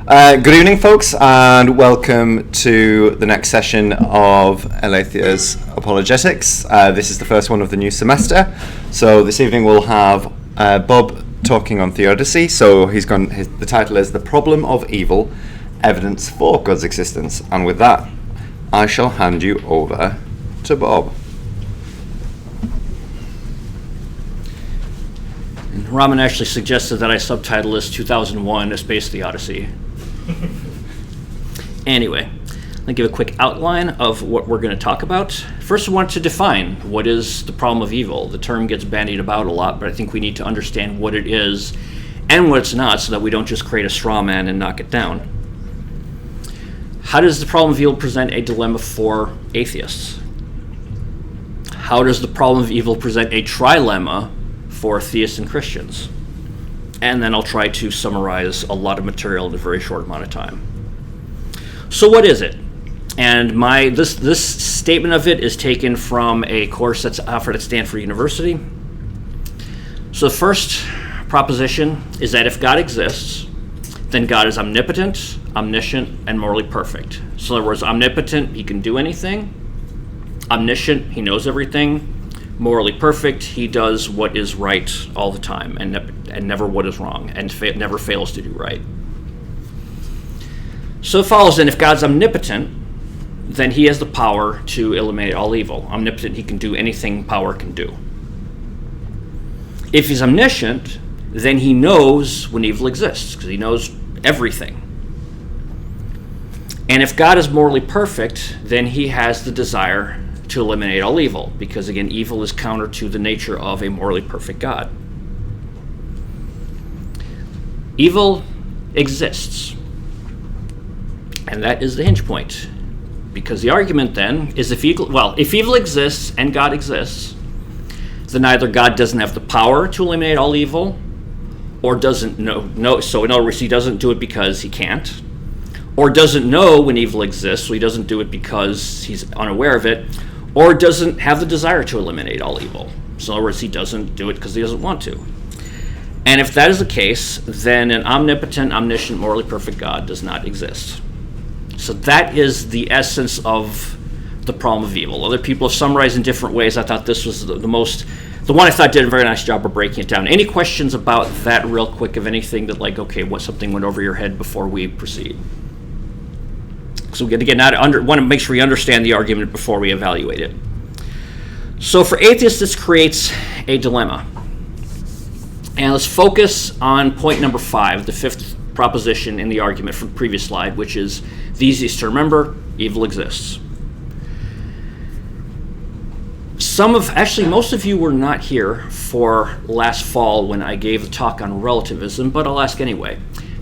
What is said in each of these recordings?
Good evening, folks, and welcome to the next session of Aletheia's Apologetics. This is the first one of the new semester. So this evening we'll have Bob talking on theodicy. So the title is The Problem of Evil, Evidence for God's Existence. And with that, I shall hand you over to Bob. Raman actually suggested that I subtitle this 2001, A Space the Odyssey. Anyway, I'll give a quick outline of what we're going to talk about. First, I want to define what is the problem of evil. The term gets bandied about a lot, but I think we need to understand what it is and what it's not so that we don't just create a straw man and knock it down. How does the problem of evil present a dilemma for atheists? How does the problem of evil present a trilemma for theists and Christians? And then I'll try to summarize a lot of material in a very short amount of time. So what is it? And this statement of it is taken from a course that's offered at Stanford University. So the first proposition is that if God exists, then God is omnipotent, omniscient, and morally perfect. So in other words, omnipotent, he can do anything. Omniscient, he knows everything. Morally perfect, he does what is right all the time and never what is wrong, and never fails to do right. So it follows then, if God's omnipotent, then he has the power to eliminate all evil. Omnipotent, he can do anything power can do. If he's omniscient, then he knows when evil exists, because he knows everything. And if God is morally perfect, then he has the desire to eliminate all evil, because again, evil is counter to the nature of a morally perfect God. Evil exists, and that is the hinge point, because the argument then is if evil exists and God exists, then either God doesn't have the power to eliminate all evil, or doesn't know. So in other words, he doesn't do it because he can't, or doesn't know when evil exists, so he doesn't do it because he's unaware of it, or doesn't have the desire to eliminate all evil. So in other words, he doesn't do it because he doesn't want to. And if that is the case, then an omnipotent, omniscient, morally perfect God does not exist. So that is the essence of the problem of evil. Other people have summarized in different ways. I thought this was the one I thought did a very nice job of breaking it down. Any questions about that real quick, of anything that something went over your head before we proceed? So again, want to make sure we understand the argument before we evaluate it. So for atheists, this creates a dilemma. And let's focus on point number 5, the fifth proposition in the argument from the previous slide, which is the easiest to remember: evil exists. Most of you were not here for last fall when I gave the talk on relativism, but I'll ask anyway.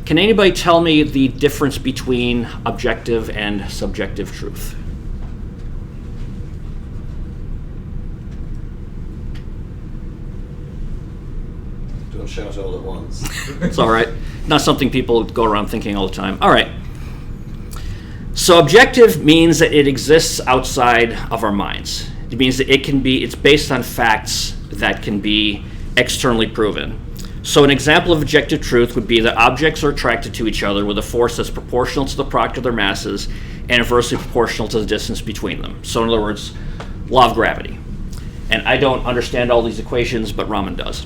Can anybody tell me the difference between objective and subjective truth? Don't shout all at once. It's all right. Not something people go around thinking all the time. All right. So objective means that it exists outside of our minds. It means that it's based on facts that can be externally proven. So an example of objective truth would be that objects are attracted to each other with a force that's proportional to the product of their masses and inversely proportional to the distance between them. So in other words, law of gravity. And I don't understand all these equations, but Raman does.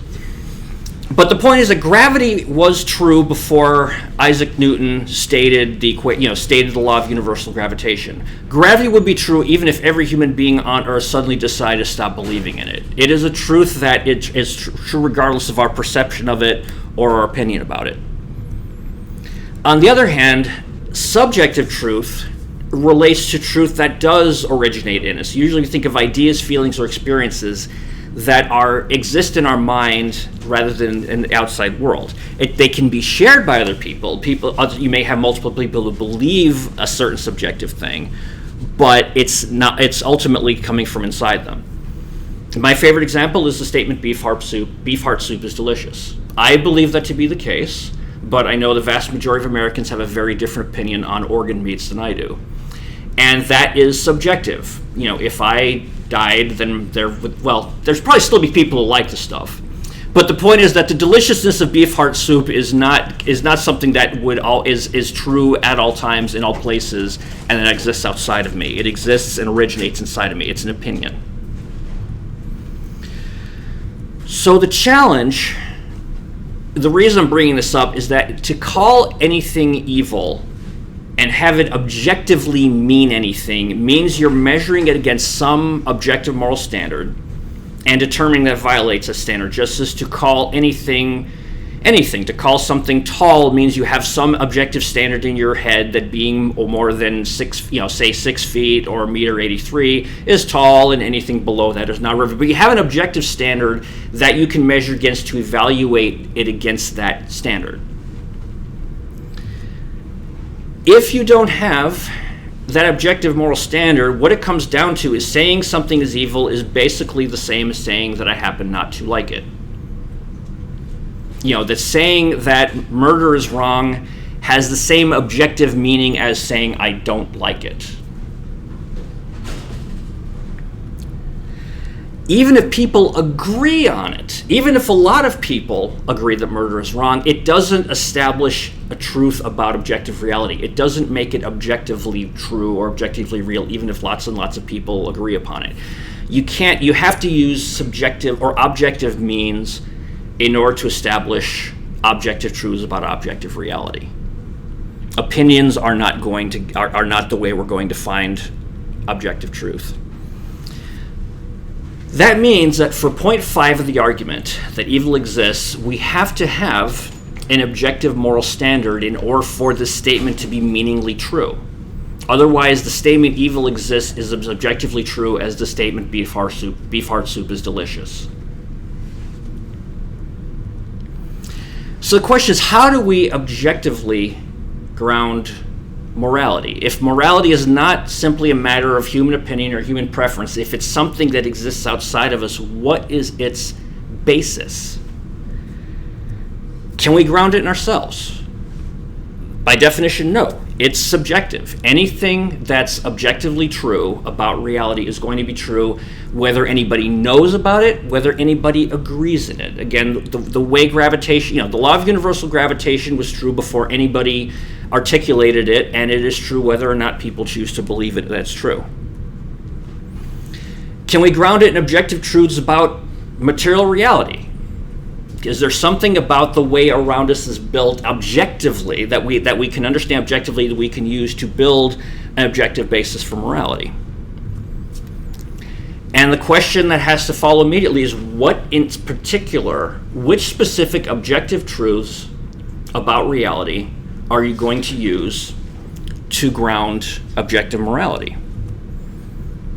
But the point is that gravity was true before Isaac Newton stated the law of universal gravitation. Gravity would be true even if every human being on Earth suddenly decided to stop believing in it. It is a truth that it is true regardless of our perception of it or our opinion about it. On the other hand, subjective truth relates to truth that does originate in us. Usually we think of ideas, feelings, or experiences that exist in our mind rather than in the outside world. They can be shared by other people. You may have multiple people who believe a certain subjective thing, but it's ultimately coming from inside them. My favorite example is the statement beef heart soup is delicious. I believe that to be the case, but I know the vast majority of Americans have a very different opinion on organ meats than I do. And that is subjective. If I died, then there's probably still be people who like the stuff. But the point is that the deliciousness of beef heart soup is not something that is true at all times in all places and that exists outside of me. It exists and originates inside of me. It's an opinion. So the challenge, the reason I'm bringing this up is that to call anything evil and have it objectively mean anything means you're measuring it against some objective moral standard and determining that it violates a standard. Just as to call anything, to call something tall means you have some objective standard in your head that being more than 6 feet or 1.83 meters is tall, and anything below that is not river. But you have an objective standard that you can measure against to evaluate it against that standard. If you don't have that objective moral standard, what it comes down to is saying something is evil is basically the same as saying that I happen not to like it. That saying that murder is wrong has the same objective meaning as saying I don't like it. Even if people agree on it, even if a lot of people agree that murder is wrong, it doesn't establish a truth about objective reality. It doesn't make it objectively true or objectively real, even if lots and lots of people agree upon it. You have to use subjective or objective means in order to establish objective truths about objective reality. Opinions are not the way we're going to find objective truth. That means that for point 5 of the argument that evil exists, we have to have an objective moral standard in order for this statement to be meaningly true. Otherwise, the statement evil exists is as objectively true as the statement beef heart soup is delicious. So the question is, how do we objectively ground morality? If morality is not simply a matter of human opinion or human preference, if it's something that exists outside of us, what is its basis? Can we ground it in ourselves? By definition, no. It's subjective. Anything that's objectively true about reality is going to be true whether anybody knows about it, whether anybody agrees in it. Again, the way gravitation, the law of universal gravitation was true before anybody articulated it, and it is true whether or not people choose to believe it. That's true. Can we ground it in objective truths about material reality? Is there something about the way around us is built objectively that we can understand objectively, that we can use to build an objective basis for morality? And the question that has to follow immediately is, what in particular, which specific objective truths about reality are you going to use to ground objective morality?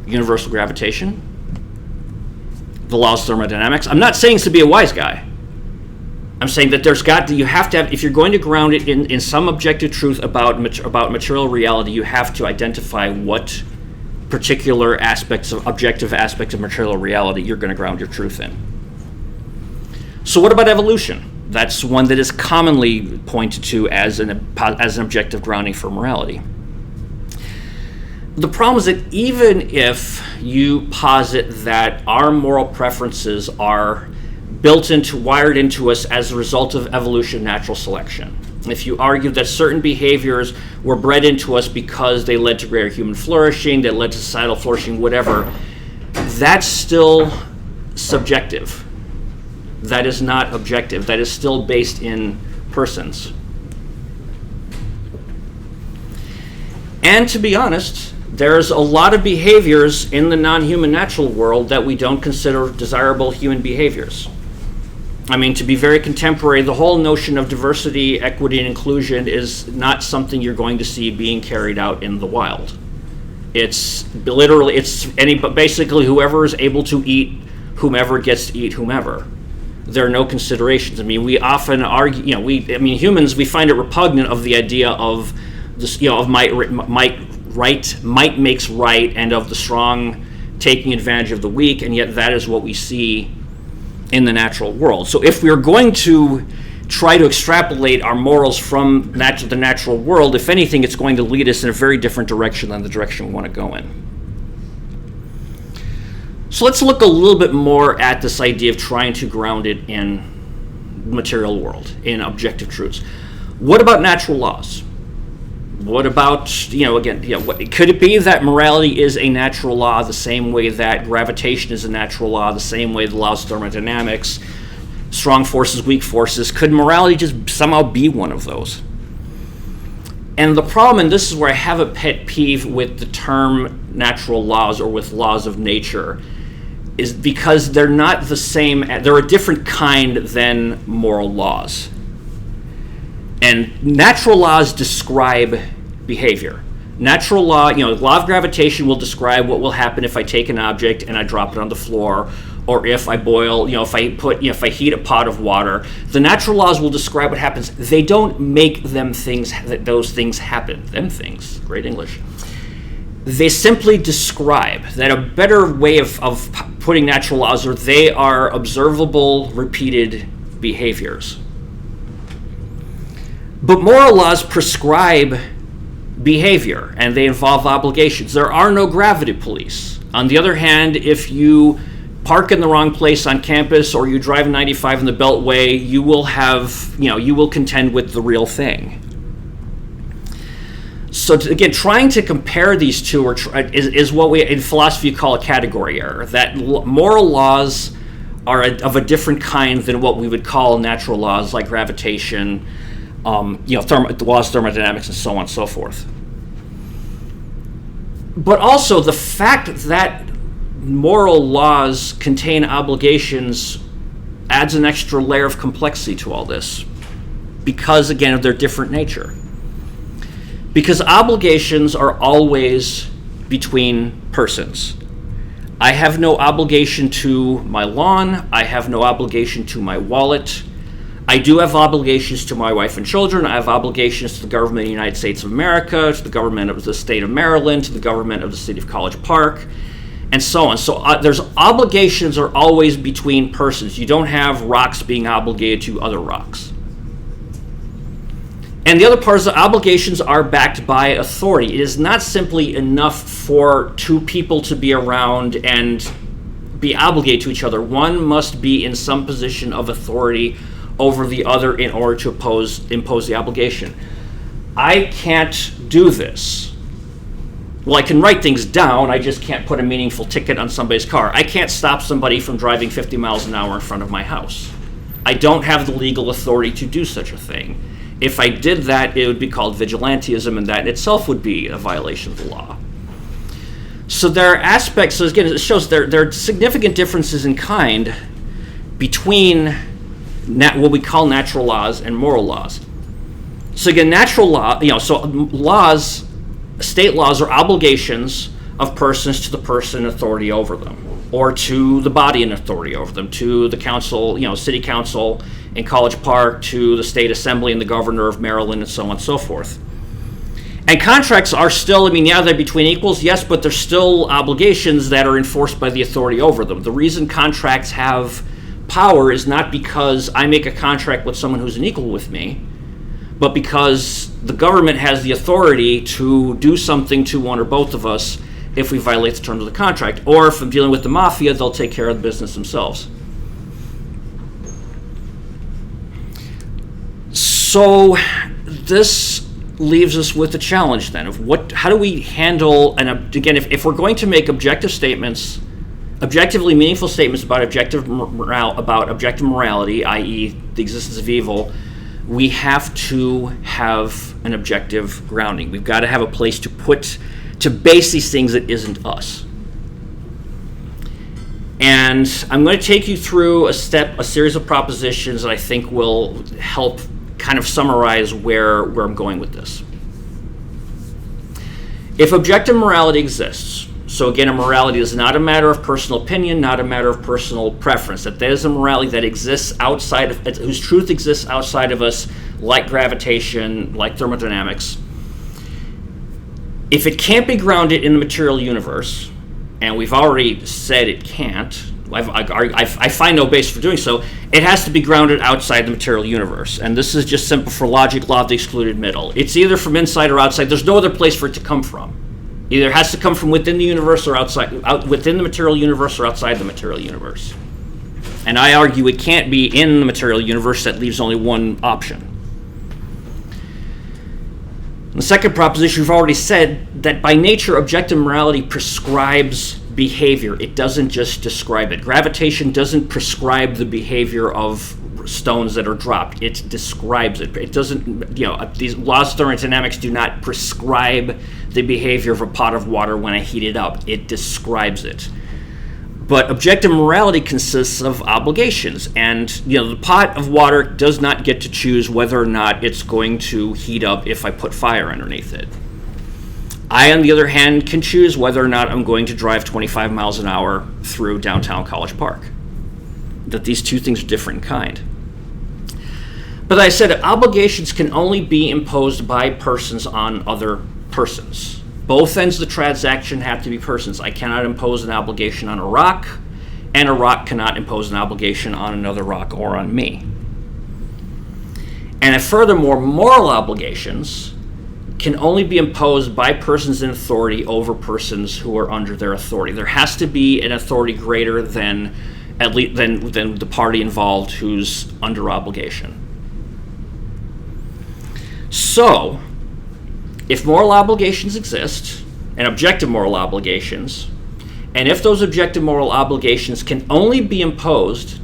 Universal gravitation? The laws of thermodynamics? I'm not saying this to be a wise guy. I'm saying that you have to have, if you're going to ground it in some objective truth about material reality, you have to identify what particular objective aspects of material reality you're going to ground your truth in. So what about evolution? That's one that is commonly pointed to as an objective grounding for morality. The problem is that even if you posit that our moral preferences are wired into us as a result of evolution, natural selection, if you argue that certain behaviors were bred into us because they led to greater human flourishing, that led to societal flourishing, whatever, that's still subjective. That is not objective. That is still based in persons. And to be honest, there's a lot of behaviors in the non-human natural world that we don't consider desirable human behaviors. I mean, to be very contemporary, the whole notion of diversity, equity, and inclusion is not something you're going to see being carried out in the wild. It's basically whoever is able to eat whomever gets to eat whomever. There are no considerations. I mean, we often argue, humans, we find it repugnant of the idea of this, of might makes right, and of the strong taking advantage of the weak, and yet that is what we see in the natural world. So if we're going to try to extrapolate our morals from the natural world, if anything, it's going to lead us in a very different direction than the direction we want to go in. So let's look a little bit more at this idea of trying to ground it in the material world, in objective truths. What about natural laws? What about, could it be that morality is a natural law the same way that gravitation is a natural law, the same way the laws of thermodynamics, strong forces, weak forces? Could morality just somehow be one of those? And the problem, and this is where I have a pet peeve with the term natural laws or with laws of nature, is because they're not the same, they're a different kind than moral laws. And natural laws describe behavior. Natural law, the law of gravitation will describe what will happen if I take an object and I drop it on the floor, or if I boil, if I heat a pot of water. The natural laws will describe what happens. They don't make those things happen. Them things, great English. They simply describe. That a better way of putting natural laws are they are observable, repeated behaviors. But moral laws prescribe behavior, and they involve obligations. There are no gravity police. On the other hand, if you park in the wrong place on campus or you drive 95 in the Beltway, you will contend with the real thing. So again, trying to compare these two is what we in philosophy call a category error. That moral laws are of a different kind than what we would call natural laws like gravitation, the laws of thermodynamics, and so on and so forth. But also the fact that moral laws contain obligations adds an extra layer of complexity to all this, because again of their different nature. Because obligations are always between persons. I have no obligation to my lawn. I have no obligation to my wallet. I do have obligations to my wife and children. I have obligations to the government of the United States of America, to the government of the state of Maryland, to the government of the city of College Park, and so on. So there's obligations are always between persons. You don't have rocks being obligated to other rocks. And the other part is that obligations are backed by authority. It is not simply enough for two people to be around and be obligated to each other. One must be in some position of authority over the other in order to impose the obligation. I can't do this. Well, I can write things down, I just can't put a meaningful ticket on somebody's car. I can't stop somebody from driving 50 miles an hour in front of my house. I don't have the legal authority to do such a thing. If I did that, it would be called vigilantism, and that in itself would be a violation of the law. So there are aspects, so again, it shows there are significant differences in kind between what we call natural laws and moral laws. So again, natural law, laws, state laws are obligations of persons to the person in authority over them, or to the body in authority over them, to the council, city council in College Park, to the state assembly and the governor of Maryland, and so on and so forth. And contracts are still, they're between equals, yes, but they're still obligations that are enforced by the authority over them. The reason contracts have power is not because I make a contract with someone who's an equal with me, but because the government has the authority to do something to one or both of us if we violate the terms of the contract. Or if I'm dealing with the mafia, they'll take care of the business themselves. So this leaves us with a challenge then of how do we handle, and again, if we're going to make objectively meaningful statements about objective morality, i.e. the existence of evil, we have to have an objective grounding. We've got to have a place to base these things that isn't us. And I'm going to take you through a series of propositions that I think will help kind of summarize where I'm going with this. If objective morality exists, so again, a morality is not a matter of personal opinion, not a matter of personal preference, that there is a morality that exists outside of, whose truth exists outside of us, like gravitation, like thermodynamics. If it can't be grounded in the material universe, and we've already said it can't, I find no basis for doing so, it has to be grounded outside the material universe. And this is just simple for logic, law of the excluded middle. It's either from inside or outside. There's no other place for it to come from. Either it has to come from within the universe or within the material universe or outside the material universe. And I argue it can't be in the material universe. That leaves only one option. The second proposition, we've already said that by nature, objective morality prescribes behavior. It doesn't just describe it. Gravitation doesn't prescribe the behavior of stones that are dropped. It describes it. It doesn't, these laws of thermodynamics do not prescribe the behavior of a pot of water when I heat it up. It describes it. But objective morality consists of obligations, and the pot of water does not get to choose whether or not it's going to heat up if I put fire underneath it. I, on the other hand, can choose whether or not I'm going to drive 25 miles an hour through downtown College Park. That these two things are different in kind. But I said obligations can only be imposed by persons on other persons. Both ends of the transaction have to be persons. I cannot impose an obligation on a rock, and a rock cannot impose an obligation on another rock or on me. And furthermore, moral obligations can only be imposed by persons in authority over persons who are under their authority. There has to be an authority greater than the party involved who's under obligation. So, if moral obligations exist, and objective moral obligations, and if those objective moral obligations can only be imposed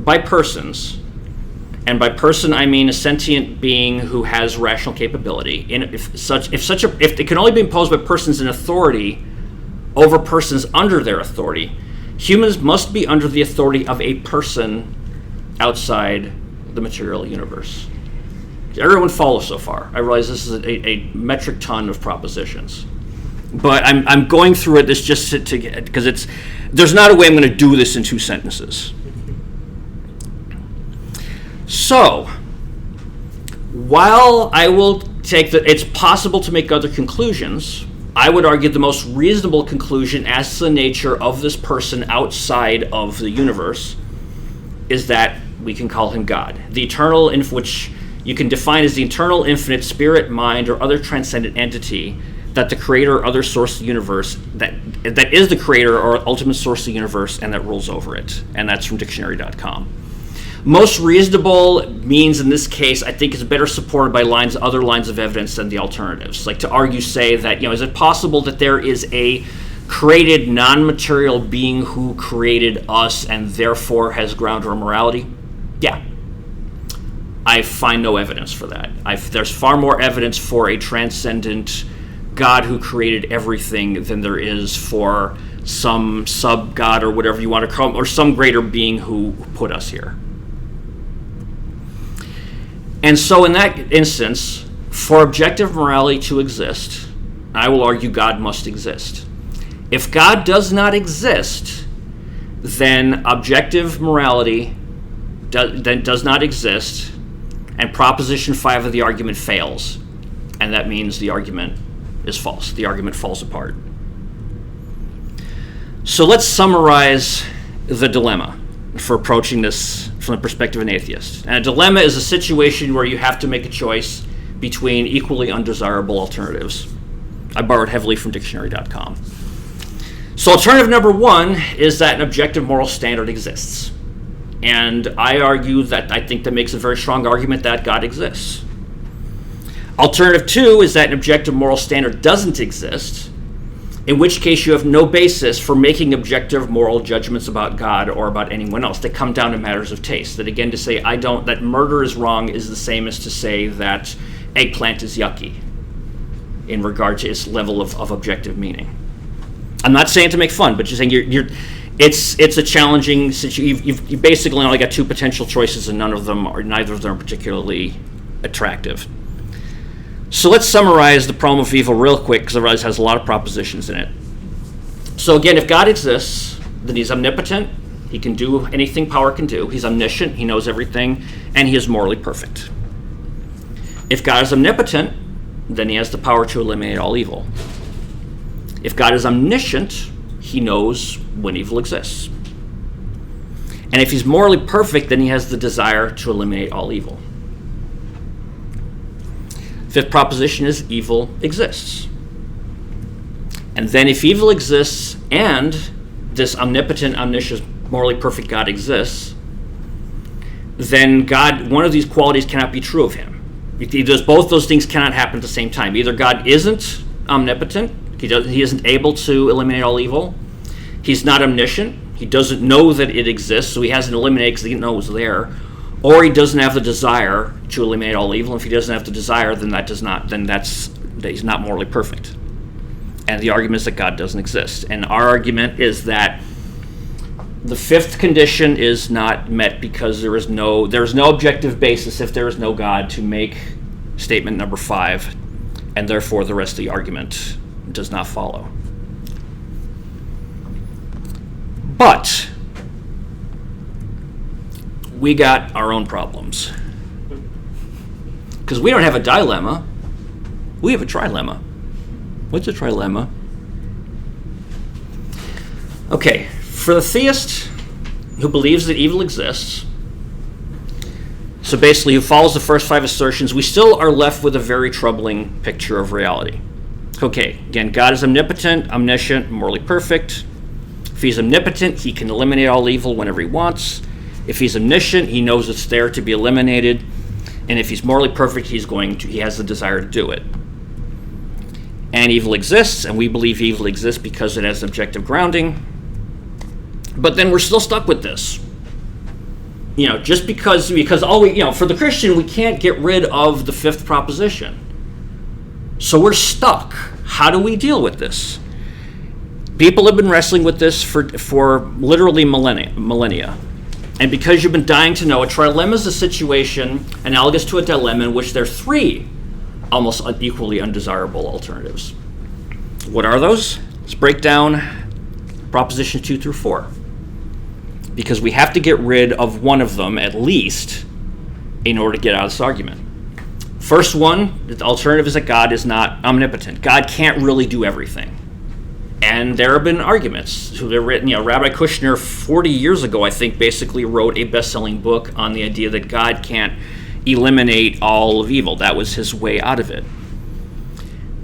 by persons, and by person I mean a sentient being who has rational capability, and if it can only be imposed by persons in authority over persons under their authority, humans must be under the authority of a person outside the material universe. Everyone follows so far. I realize this is a metric ton of propositions, but I'm going through it this just to get, because there's not a way I'm going to do this in 2 sentences. So, while I will take that it's possible to make other conclusions, I would argue the most reasonable conclusion as to the nature of this person outside of the universe is that we can call him God, the eternal, in which you can define as the eternal, infinite spirit, mind, or other transcendent entity that the creator or other source of the universe, that is the creator or ultimate source of the universe, and that rules over it. And that's from dictionary.com. Most reasonable means in this case, I think, is better supported by other lines of evidence than the alternatives. Like to argue, say, that, is it possible that there is a created non-material being who created us and therefore has ground our morality? Yeah. I find no evidence for that. There's far more evidence for a transcendent God who created everything than there is for some sub-God or whatever you want to call him, or some greater being who put us here. And so in that instance, for objective morality to exist, I will argue God must exist. If God does not exist, then objective morality does not exist, and proposition 5 of the argument fails, and that means the argument is false. The argument falls apart. So let's summarize the dilemma for approaching this from the perspective of an atheist. And a dilemma is a situation where you have to make a choice between equally undesirable alternatives. I borrowed heavily from dictionary.com. So alternative number 1 is that an objective moral standard exists. And I argue that I think that makes a very strong argument that God exists. Alternative 2 is that an objective moral standard doesn't exist, in which case you have no basis for making objective moral judgments about God or about anyone else. They come down to matters of taste. That again, to say that murder is wrong is the same as to say that eggplant is yucky in regard to its level of objective meaning. I'm not saying to make fun, but just saying it's a challenging situation. You've basically only got 2 potential choices, and neither of them are particularly attractive. So let's summarize the problem of evil real quick, because I realize it has a lot of propositions in it. So again, if God exists, then he's omnipotent. He can do anything power can do. He's omniscient. He knows everything, and he is morally perfect. If God is omnipotent, then he has the power to eliminate all evil. If God is omniscient, he knows when evil exists. And if he's morally perfect, then he has the desire to eliminate all evil. 5th proposition is evil exists. And then if evil exists and this omnipotent, omniscient, morally perfect God exists, then God, one of these qualities cannot be true of him. Both those things cannot happen at the same time. Either God isn't omnipotent, he isn't able to eliminate all evil. He's not omniscient. He doesn't know that it exists, so he hasn't eliminated because he didn't know it was there. Or he doesn't have the desire to eliminate all evil. If he doesn't have the desire, then he's not morally perfect. And the argument is that God doesn't exist. And our argument is that the fifth condition is not met because there is no objective basis if there is no God to make statement number 5, and therefore the rest of the argument does not follow. But we got our own problems. Because we don't have a dilemma, we have a trilemma. What's a trilemma? Okay, for the theist who believes that evil exists, so basically who follows the first 5 assertions, we still are left with a very troubling picture of reality. Okay, again, God is omnipotent, omniscient, morally perfect. If he's omnipotent, he can eliminate all evil whenever he wants. If he's omniscient, he knows it's there to be eliminated. And if he's morally perfect, he has the desire to do it. And evil exists, and we believe evil exists because it has objective grounding. But then we're still stuck with this. Just because for the Christian, we can't get rid of the fifth proposition. So we're stuck. How do we deal with this? People have been wrestling with this for literally millennia. And because you've been dying to know, a trilemma is a situation analogous to a dilemma in which there are 3 almost equally undesirable alternatives. What are those? Let's break down propositions 2 through 4. Because we have to get rid of one of them at least in order to get out of this argument. First one, the alternative is that God is not omnipotent. God can't really do everything. And there have been arguments. They're written, Rabbi Kushner 40 years ago, I think, basically wrote a best-selling book on the idea that God can't eliminate all of evil. That was his way out of it.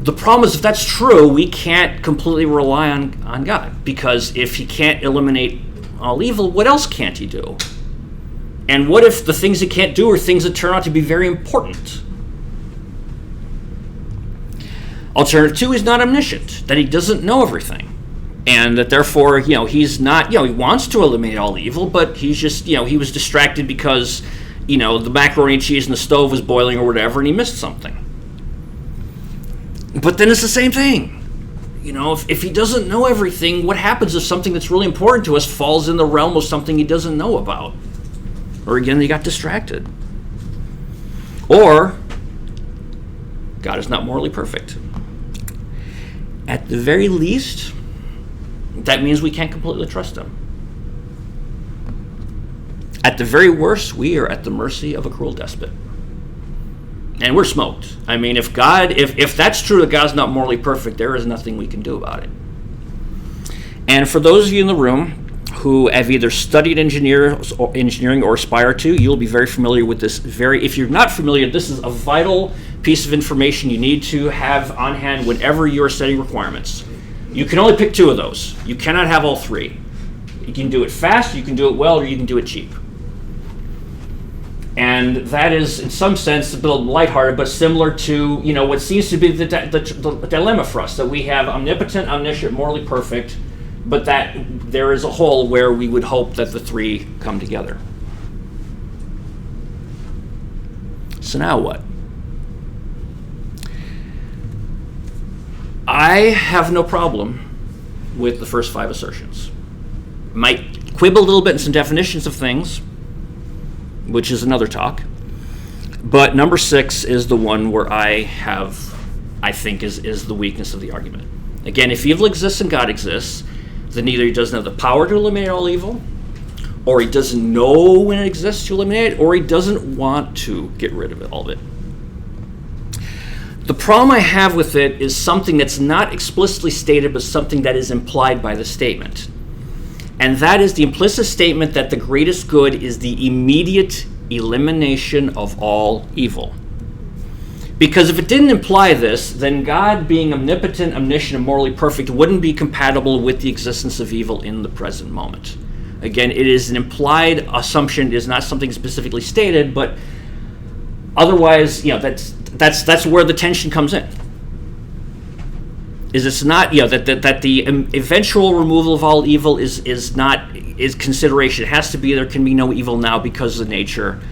The problem is, if that's true, we can't completely rely on God, because if he can't eliminate all evil, what else can't he do? And what if the things he can't do are things that turn out to be very important? Alternative 2 is not omniscient, that he doesn't know everything. And that therefore, he's not, he wants to eliminate all evil, but he's just, he was distracted because, the macaroni and cheese in the stove was boiling or whatever, and he missed something. But then it's the same thing. If he doesn't know everything, what happens if something that's really important to us falls in the realm of something he doesn't know about? Or again, he got distracted. Or, God is not morally perfect. At the very least, that means we can't completely trust him. At the very worst, we are at the mercy of a cruel despot. And we're smoked. I mean, if that's true that God's not morally perfect, there is nothing we can do about it. And for those of you in the room who have either studied engineering or aspire to, you'll be very familiar with this. If you're not familiar, this is a vital piece of information you need to have on hand whenever you're studying requirements. You can only pick 2 of those. You cannot have all 3. You can do it fast, you can do it well, or you can do it cheap. And that is, in some sense, a bit lighthearted, but similar to what seems to be the dilemma for us, that we have omnipotent, omniscient, morally perfect, but that there is a hole where we would hope that the 3 come together. So now what? I have no problem with the first 5 assertions. Might quibble a little bit in some definitions of things, which is another talk. But number 6 is the one where I think is the weakness of the argument. Again, if evil exists and God exists, then either he doesn't have the power to eliminate all evil, or he doesn't know when it exists to eliminate it, or he doesn't want to get rid of all of it. The problem I have with it is something that's not explicitly stated, but something that is implied by the statement. And that is the implicit statement that the greatest good is the immediate elimination of all evil. Because if it didn't imply this, then God, being omnipotent, omniscient, and morally perfect, wouldn't be compatible with the existence of evil in the present moment. Again, it is an implied assumption. It is not something specifically stated, but otherwise, that's where the tension comes in. It's not, that the eventual removal of all evil is consideration. It has to be there can be no evil now because of the nature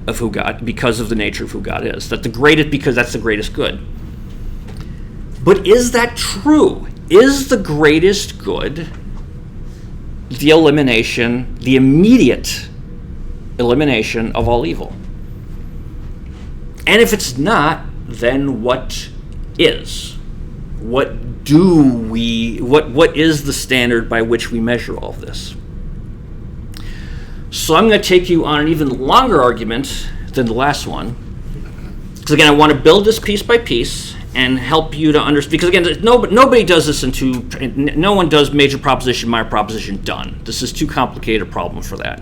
of who God is. Because that's the greatest good. But is that true? Is the greatest good the immediate elimination of all evil? And if it's not, then what is? What is the standard by which we measure all of this? So I'm going to take you on an even longer argument than the last one. Because again, I want to build this piece by piece and help you to understand. Because again, nobody does this no one does major proposition, minor proposition, done. This is too complicated a problem for that.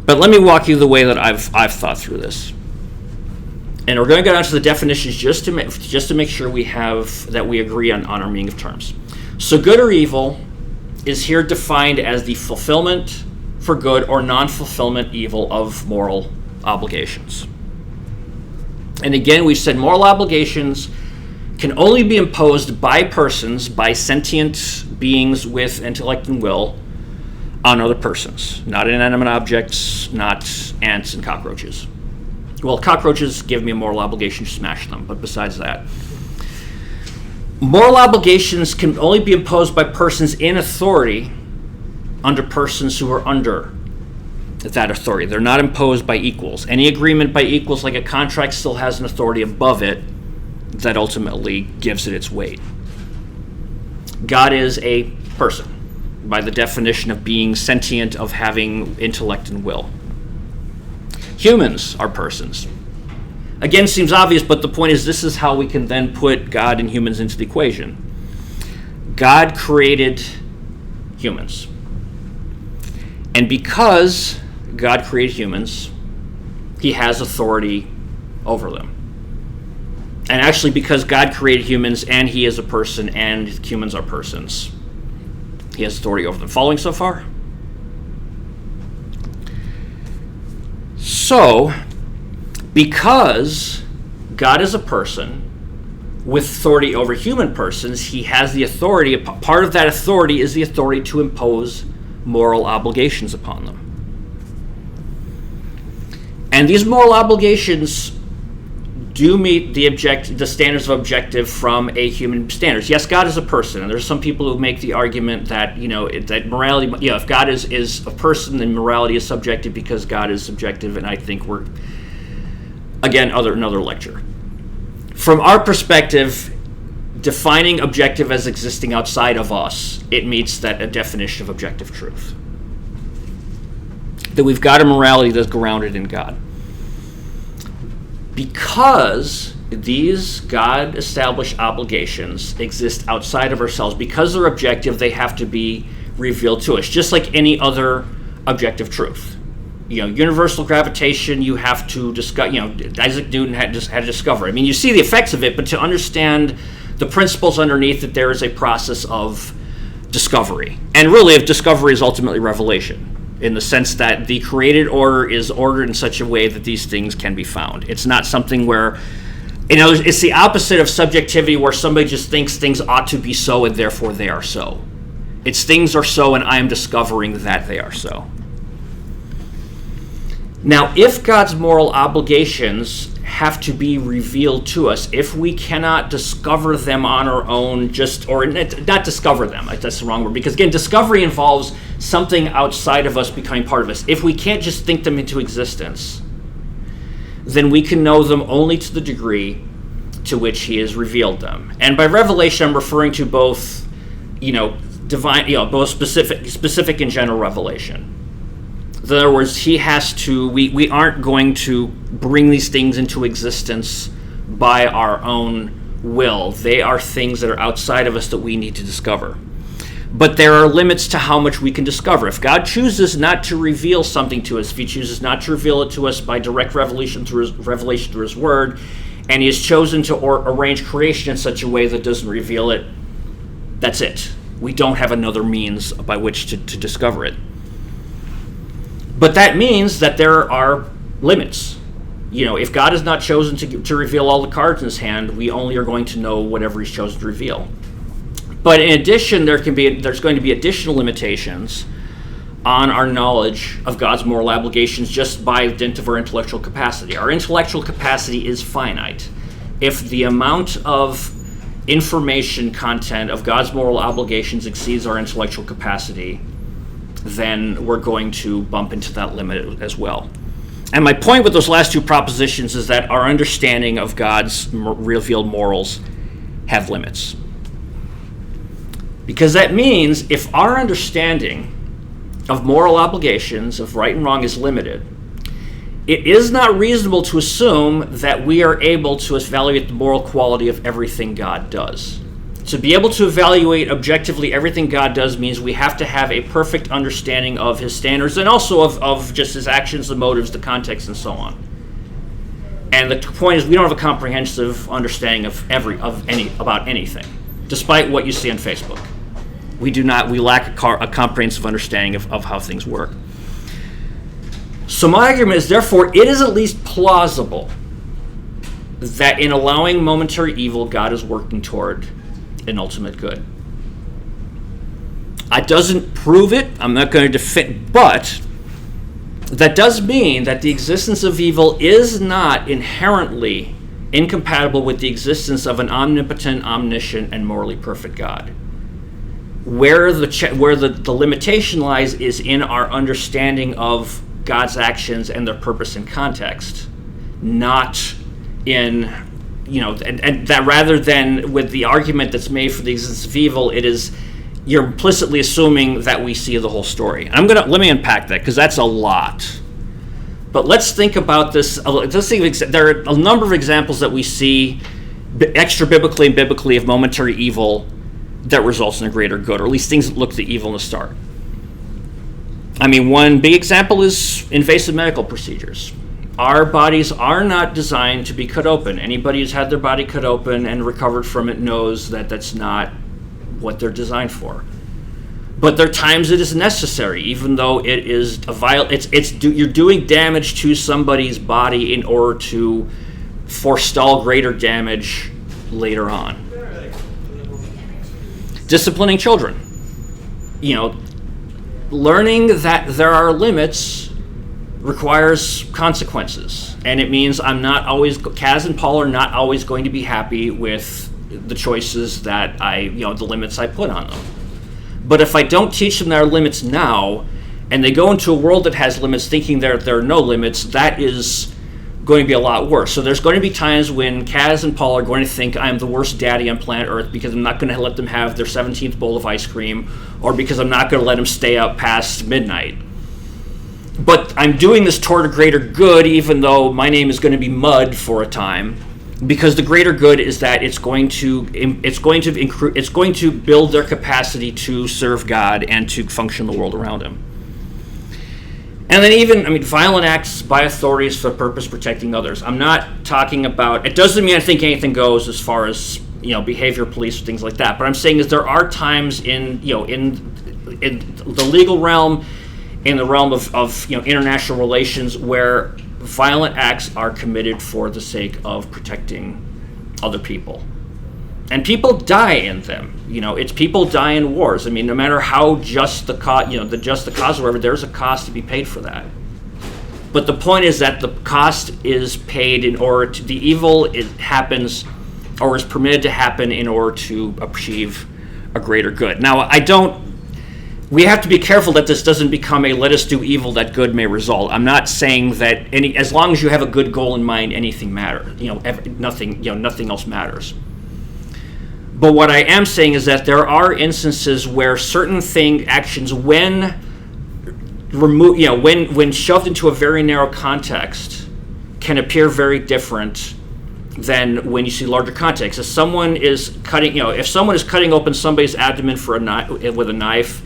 But let me walk you the way that I've thought through this. And we're going to go down to the definitions just to make sure we agree on our meaning of terms. So good or evil is here defined as the fulfillment for good or non-fulfillment evil of moral obligations. And again, we said moral obligations can only be imposed by persons, by sentient beings with intellect and will, on other persons, not inanimate objects, not ants and cockroaches. Well, cockroaches give me a moral obligation to smash them, but besides that. Moral obligations can only be imposed by persons in authority under persons who are under that authority. They're not imposed by equals. Any agreement by equals, like a contract, still has an authority above it that ultimately gives it its weight. God is a person, by the definition of being sentient, of having intellect and will. Humans are persons. Again, seems obvious, but the point is this is how we can then put God and humans into the equation. God created humans. And because God created humans, he has authority over them. And actually, because God created humans and he is a person and humans are persons, he has authority over them. Following so far? So, because God is a person with authority over human persons, he has the authority. Part of that authority is the authority to impose moral obligations upon them. And these moral obligations do meet the standards of objective from a human standards. Yes, God is a person, and there's some people who make the argument that that morality, if God is a person, then morality is subjective because God is subjective, and I think we're another lecture. From our perspective, defining objective as existing outside of us, it meets a definition of objective truth. That we've got a morality that's grounded in God. Because these God-established obligations exist outside of ourselves, because they're objective, they have to be revealed to us, just like any other objective truth. Universal gravitation, you have to discuss. Isaac Newton had to discover. I mean, you see the effects of it, but to understand the principles underneath it, there is a process of discovery. And really, if discovery is ultimately revelation, in the sense that the created order is ordered in such a way that these things can be found. It's not something where, it's the opposite of subjectivity, where somebody just thinks things ought to be so and therefore they are so. It's things are so and I am discovering that they are so. Now, if God's moral obligations have to be revealed to us, if we cannot discover them on our own, not discover them, that's the wrong word, because again, discovery involves something outside of us becoming part of us. If we can't just think them into existence, then we can know them only to the degree to which he has revealed them. And by revelation, I'm referring to both, divine, both specific and general revelation. In other words, he has to, we aren't going to bring these things into existence by our own will. They are things that are outside of us that we need to discover. But there are limits to how much we can discover. If God chooses not to reveal something to us, if he chooses not to reveal it to us by direct revelation through his word, and he has chosen to arrange creation in such a way that doesn't reveal it, that's it. We don't have another means by which to discover it. But that means that there are limits. If God has not chosen to reveal all the cards in his hand, we only are going to know whatever he's chosen to reveal. But in addition, there's going to be additional limitations on our knowledge of God's moral obligations just by dint of our intellectual capacity. Our intellectual capacity is finite. If the amount of information content of God's moral obligations exceeds our intellectual capacity, then we're going to bump into that limit as well. And my point with those last two propositions is that our understanding of God's revealed morals have limits. Because that means if our understanding of moral obligations, of right and wrong, is limited, it is not reasonable to assume that we are able to evaluate the moral quality of everything God does. To be able to evaluate objectively everything God does means we have to have a perfect understanding of his standards and also of just his actions, the motives, the context, and so on. And the point is, we don't have a comprehensive understanding about anything, despite what you see on Facebook. We lack a comprehensive understanding of how things work. So my argument is, therefore, it is at least plausible that in allowing momentary evil, God is working toward an ultimate good. It doesn't prove it. I'm not going to defend, but that does mean that the existence of evil is not inherently incompatible with the existence of an omnipotent, omniscient, and morally perfect God. Where the limitation lies is in our understanding of God's actions and their purpose and context, not in, and that rather than with the argument that's made for the existence of evil, you're implicitly assuming that we see the whole story. And let me unpack that, because that's a lot. But let's think about this. There are a number of examples that we see extra biblically and biblically of momentary evil that results in a greater good, or at least things that look the evil in the start. One big example is invasive medical procedures. Our bodies are not designed to be cut open. Anybody who's had their body cut open and recovered from it knows that that's not what they're designed for. But there are times it is necessary, even though it is you're doing damage to somebody's body in order to forestall greater damage later on. Disciplining children. Learning that there are limits requires consequences, and it means Kaz and Paul are not always going to be happy with the choices that the limits I put on them. But if I don't teach them there are limits now, and they go into a world that has limits thinking there are no limits, that is going to be a lot worse. So there's going to be times when Kaz and Paul are going to think I'm the worst daddy on planet Earth because I'm not going to let them have their 17th bowl of ice cream, or because I'm not going to let them stay up past midnight. But I'm doing this toward a greater good, even though my name is going to be mud for a time, because the greater good is that it's going to build their capacity to serve God and to function in the world around him. And then violent acts by authorities for the purpose of protecting others. I'm not talking about, it doesn't mean I think anything goes as far as, behavior police or things like that. But I'm saying is there are times in the legal realm, in the realm of international relations, where violent acts are committed for the sake of protecting other people. And people die in them. It's people die in wars. No matter how just the cause, or whatever, there's a cost to be paid for that. But the point is that the cost is paid in order to, the evil happens, or is permitted to happen in order to achieve a greater good. Now, we have to be careful that this doesn't become a let us do evil that good may result. I'm not saying that as long as you have a good goal in mind, anything matters. Nothing else matters. But what I am saying is that there are instances where certain actions, when shoved into a very narrow context, can appear very different than when you see larger context. If someone is cutting open somebody's abdomen with a knife,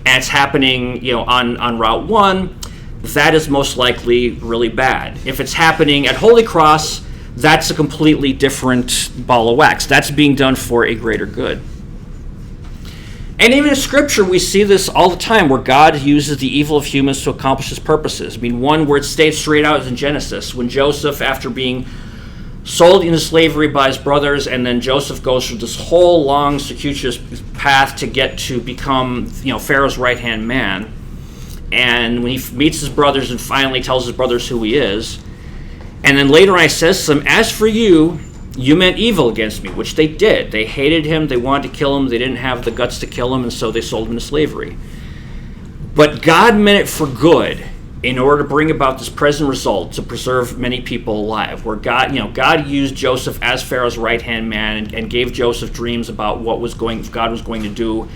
and it's happening, on Route 1, that is most likely really bad. If it's happening at Holy Cross, that's a completely different ball of wax. That's being done for a greater good. And even in Scripture, we see this all the time, where God uses the evil of humans to accomplish his purposes. I mean, one where it states straight out is in Genesis, when Joseph, after being sold into slavery by his brothers, and then Joseph goes through this whole long, circuitous path to get to become, Pharaoh's right-hand man. And when he meets his brothers and finally tells his brothers who he is, and then later on he says to them, "As for you, you meant evil against me," which they did. They hated him, they wanted to kill him, they didn't have the guts to kill him, and so they sold him into slavery. But God meant it for good, in order to bring about this present result, to preserve many people alive, where God used Joseph as Pharaoh's right-hand man and gave Joseph dreams about God was going to do,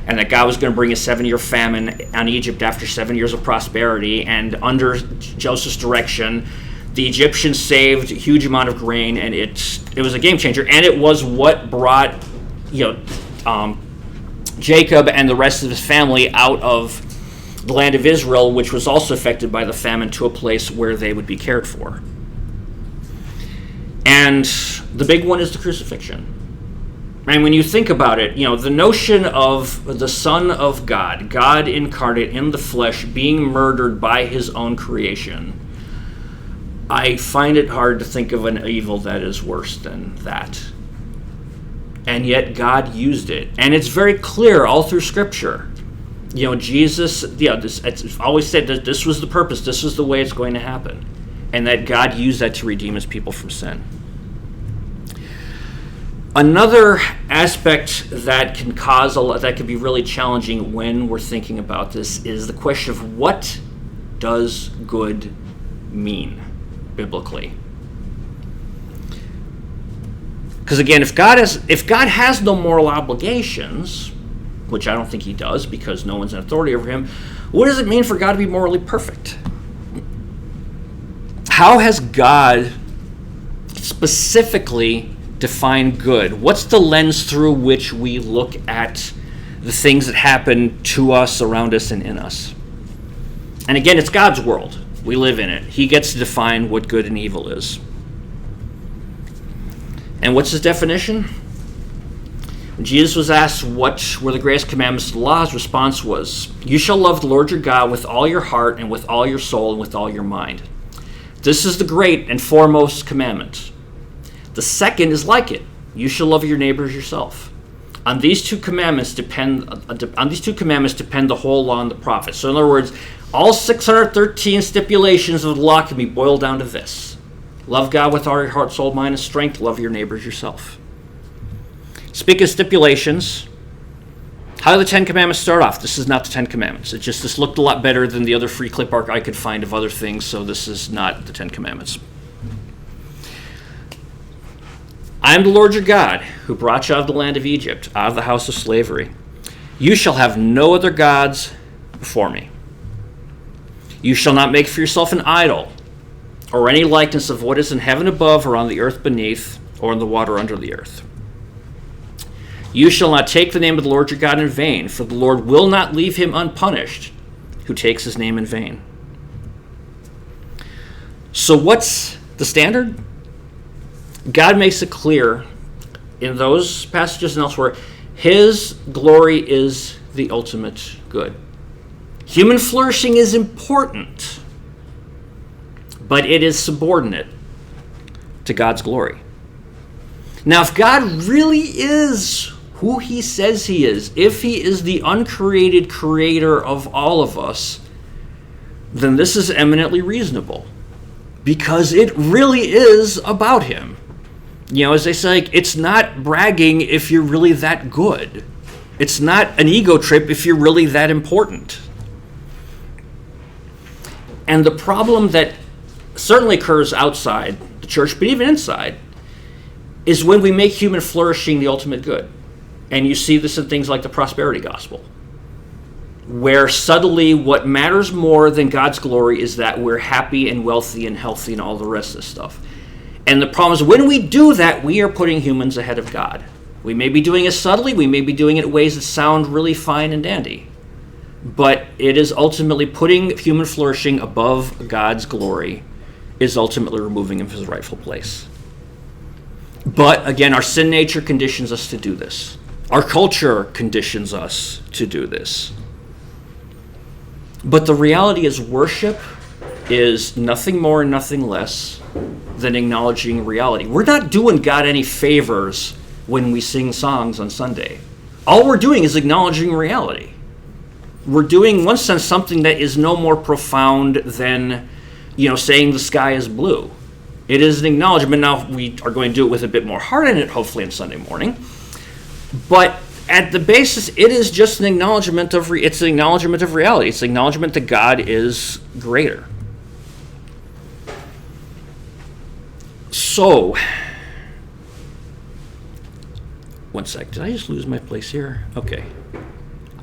and that God was going to bring a 7-year famine on Egypt after 7 years of prosperity. And under Joseph's direction, the Egyptians saved a huge amount of grain, and it was a game changer, and it was what brought Jacob and the rest of his family out of the land of Israel, which was also affected by the famine, to a place where they would be cared for. And the big one is the crucifixion. And when you think about it, the notion of the Son of God, God incarnate in the flesh, being murdered by his own creation, I find it hard to think of an evil that is worse than that. And yet God used it. And it's very clear all through Scripture. Jesus, it's always said that this was the purpose, this was the way it's going to happen. And that God used that to redeem his people from sin. Another aspect that can be really challenging when we're thinking about this is the question of, what does good mean biblically? Because again, if God has no moral obligations, which I don't think he does, because no one's in authority over him, what does it mean for God to be morally perfect? How has God specifically defined good? What's the lens through which we look at the things that happen to us, around us, and in us? And again, it's God's world. We live in it. He gets to define what good and evil is. And what's his definition? When Jesus was asked what were the greatest commandments of the law, his response was, "You shall love the Lord your God with all your heart and with all your soul and with all your mind. This is the great and foremost commandment. The second is like it. You shall love your neighbor as yourself. On these two commandments depend the whole law and the prophets." So in other words, all 613 stipulations of the law can be boiled down to this: love God with all your heart, soul, mind, and strength. Love your neighbor as yourself. Speaking of stipulations, how do the Ten Commandments start off? This is not the Ten Commandments. This looked a lot better than the other free clip art I could find of other things, so this is not the Ten Commandments. "I am the Lord your God, who brought you out of the land of Egypt, out of the house of slavery. You shall have no other gods before me. You shall not make for yourself an idol, or any likeness of what is in heaven above, or on the earth beneath, or in the water under the earth. You shall not take the name of the Lord your God in vain, for the Lord will not leave him unpunished who takes his name in vain." So what's the standard? God makes it clear in those passages and elsewhere, his glory is the ultimate good. Human flourishing is important, but it is subordinate to God's glory. Now, if God really is who he says he is, if he is the uncreated creator of all of us, then this is eminently reasonable, because it really is about him. As they say, it's not bragging if you're really that good. It's not an ego trip if you're really that important. And the problem that certainly occurs outside the church, but even inside, is when we make human flourishing the ultimate good. And you see this in things like the prosperity gospel, where suddenly what matters more than God's glory is that we're happy and wealthy and healthy and all the rest of this stuff. And the problem is, when we do that, we are putting humans ahead of God. We may be doing it subtly, we may be doing it in ways that sound really fine and dandy, but it is ultimately putting human flourishing above God's glory, is ultimately removing him from his rightful place. But again, our sin nature conditions us to do this. Our culture conditions us to do this. But the reality is worship is nothing more and nothing less than acknowledging reality. We're not doing God any favors when we sing songs on Sunday. All we're doing is acknowledging reality. We're doing, in one sense, something that is no more profound than, saying the sky is blue. It is an acknowledgement. Now, we are going to do it with a bit more heart in it, hopefully, on Sunday morning. But at the basis, it is just an acknowledgement of reality. It's an acknowledgement that God is greater. So, one sec. Did I just lose my place here? Okay.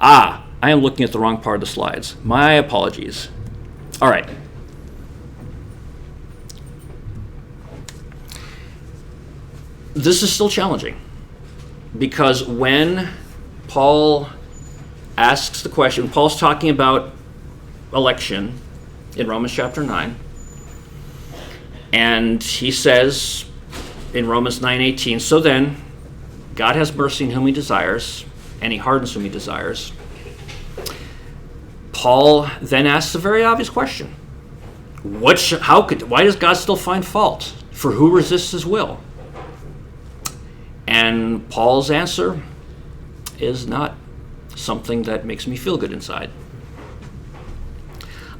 I am looking at the wrong part of the slides. My apologies. All right. This is still challenging because when Paul asks the question, Paul's talking about election in Romans chapter 9, and he says in Romans 9:18, so then God has mercy on whom he desires, and he hardens whom he desires. Paul then asks a very obvious question. Why does God still find fault? For who resists his will? And Paul's answer is not something that makes me feel good inside.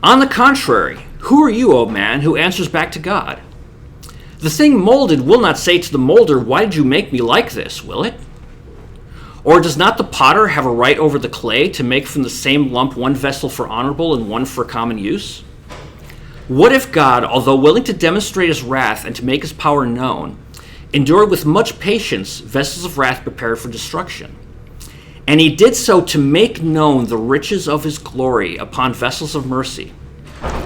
On the contrary, who are you, O man, who answers back to God? The thing molded will not say to the molder, why did you make me like this, will it? Or does not the potter have a right over the clay to make from the same lump one vessel for honorable and one for common use? What if God, although willing to demonstrate his wrath and to make his power known, endured with much patience vessels of wrath prepared for destruction? And he did so to make known the riches of his glory upon vessels of mercy,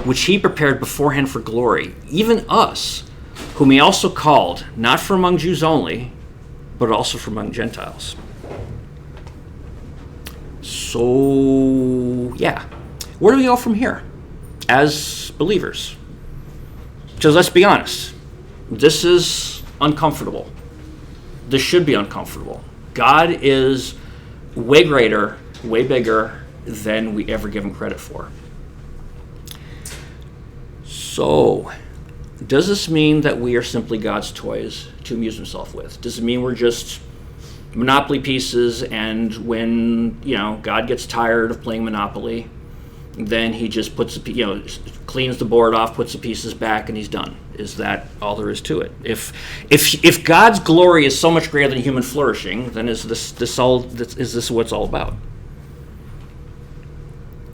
which he prepared beforehand for glory, even us, whom he also called, not from among Jews only, but also from among Gentiles. So, where do we go from here as believers? Because let's be honest, this is uncomfortable. This should be uncomfortable. God is way greater, way bigger than we ever give him credit for. So, does this mean that we are simply God's toys to amuse himself with? Does it mean we're just Monopoly pieces, and when God gets tired of playing Monopoly, then he just cleans the board off, puts the pieces back, and he's done? Is that all there is to it? If God's glory is so much greater than human flourishing, then is this what it's all about?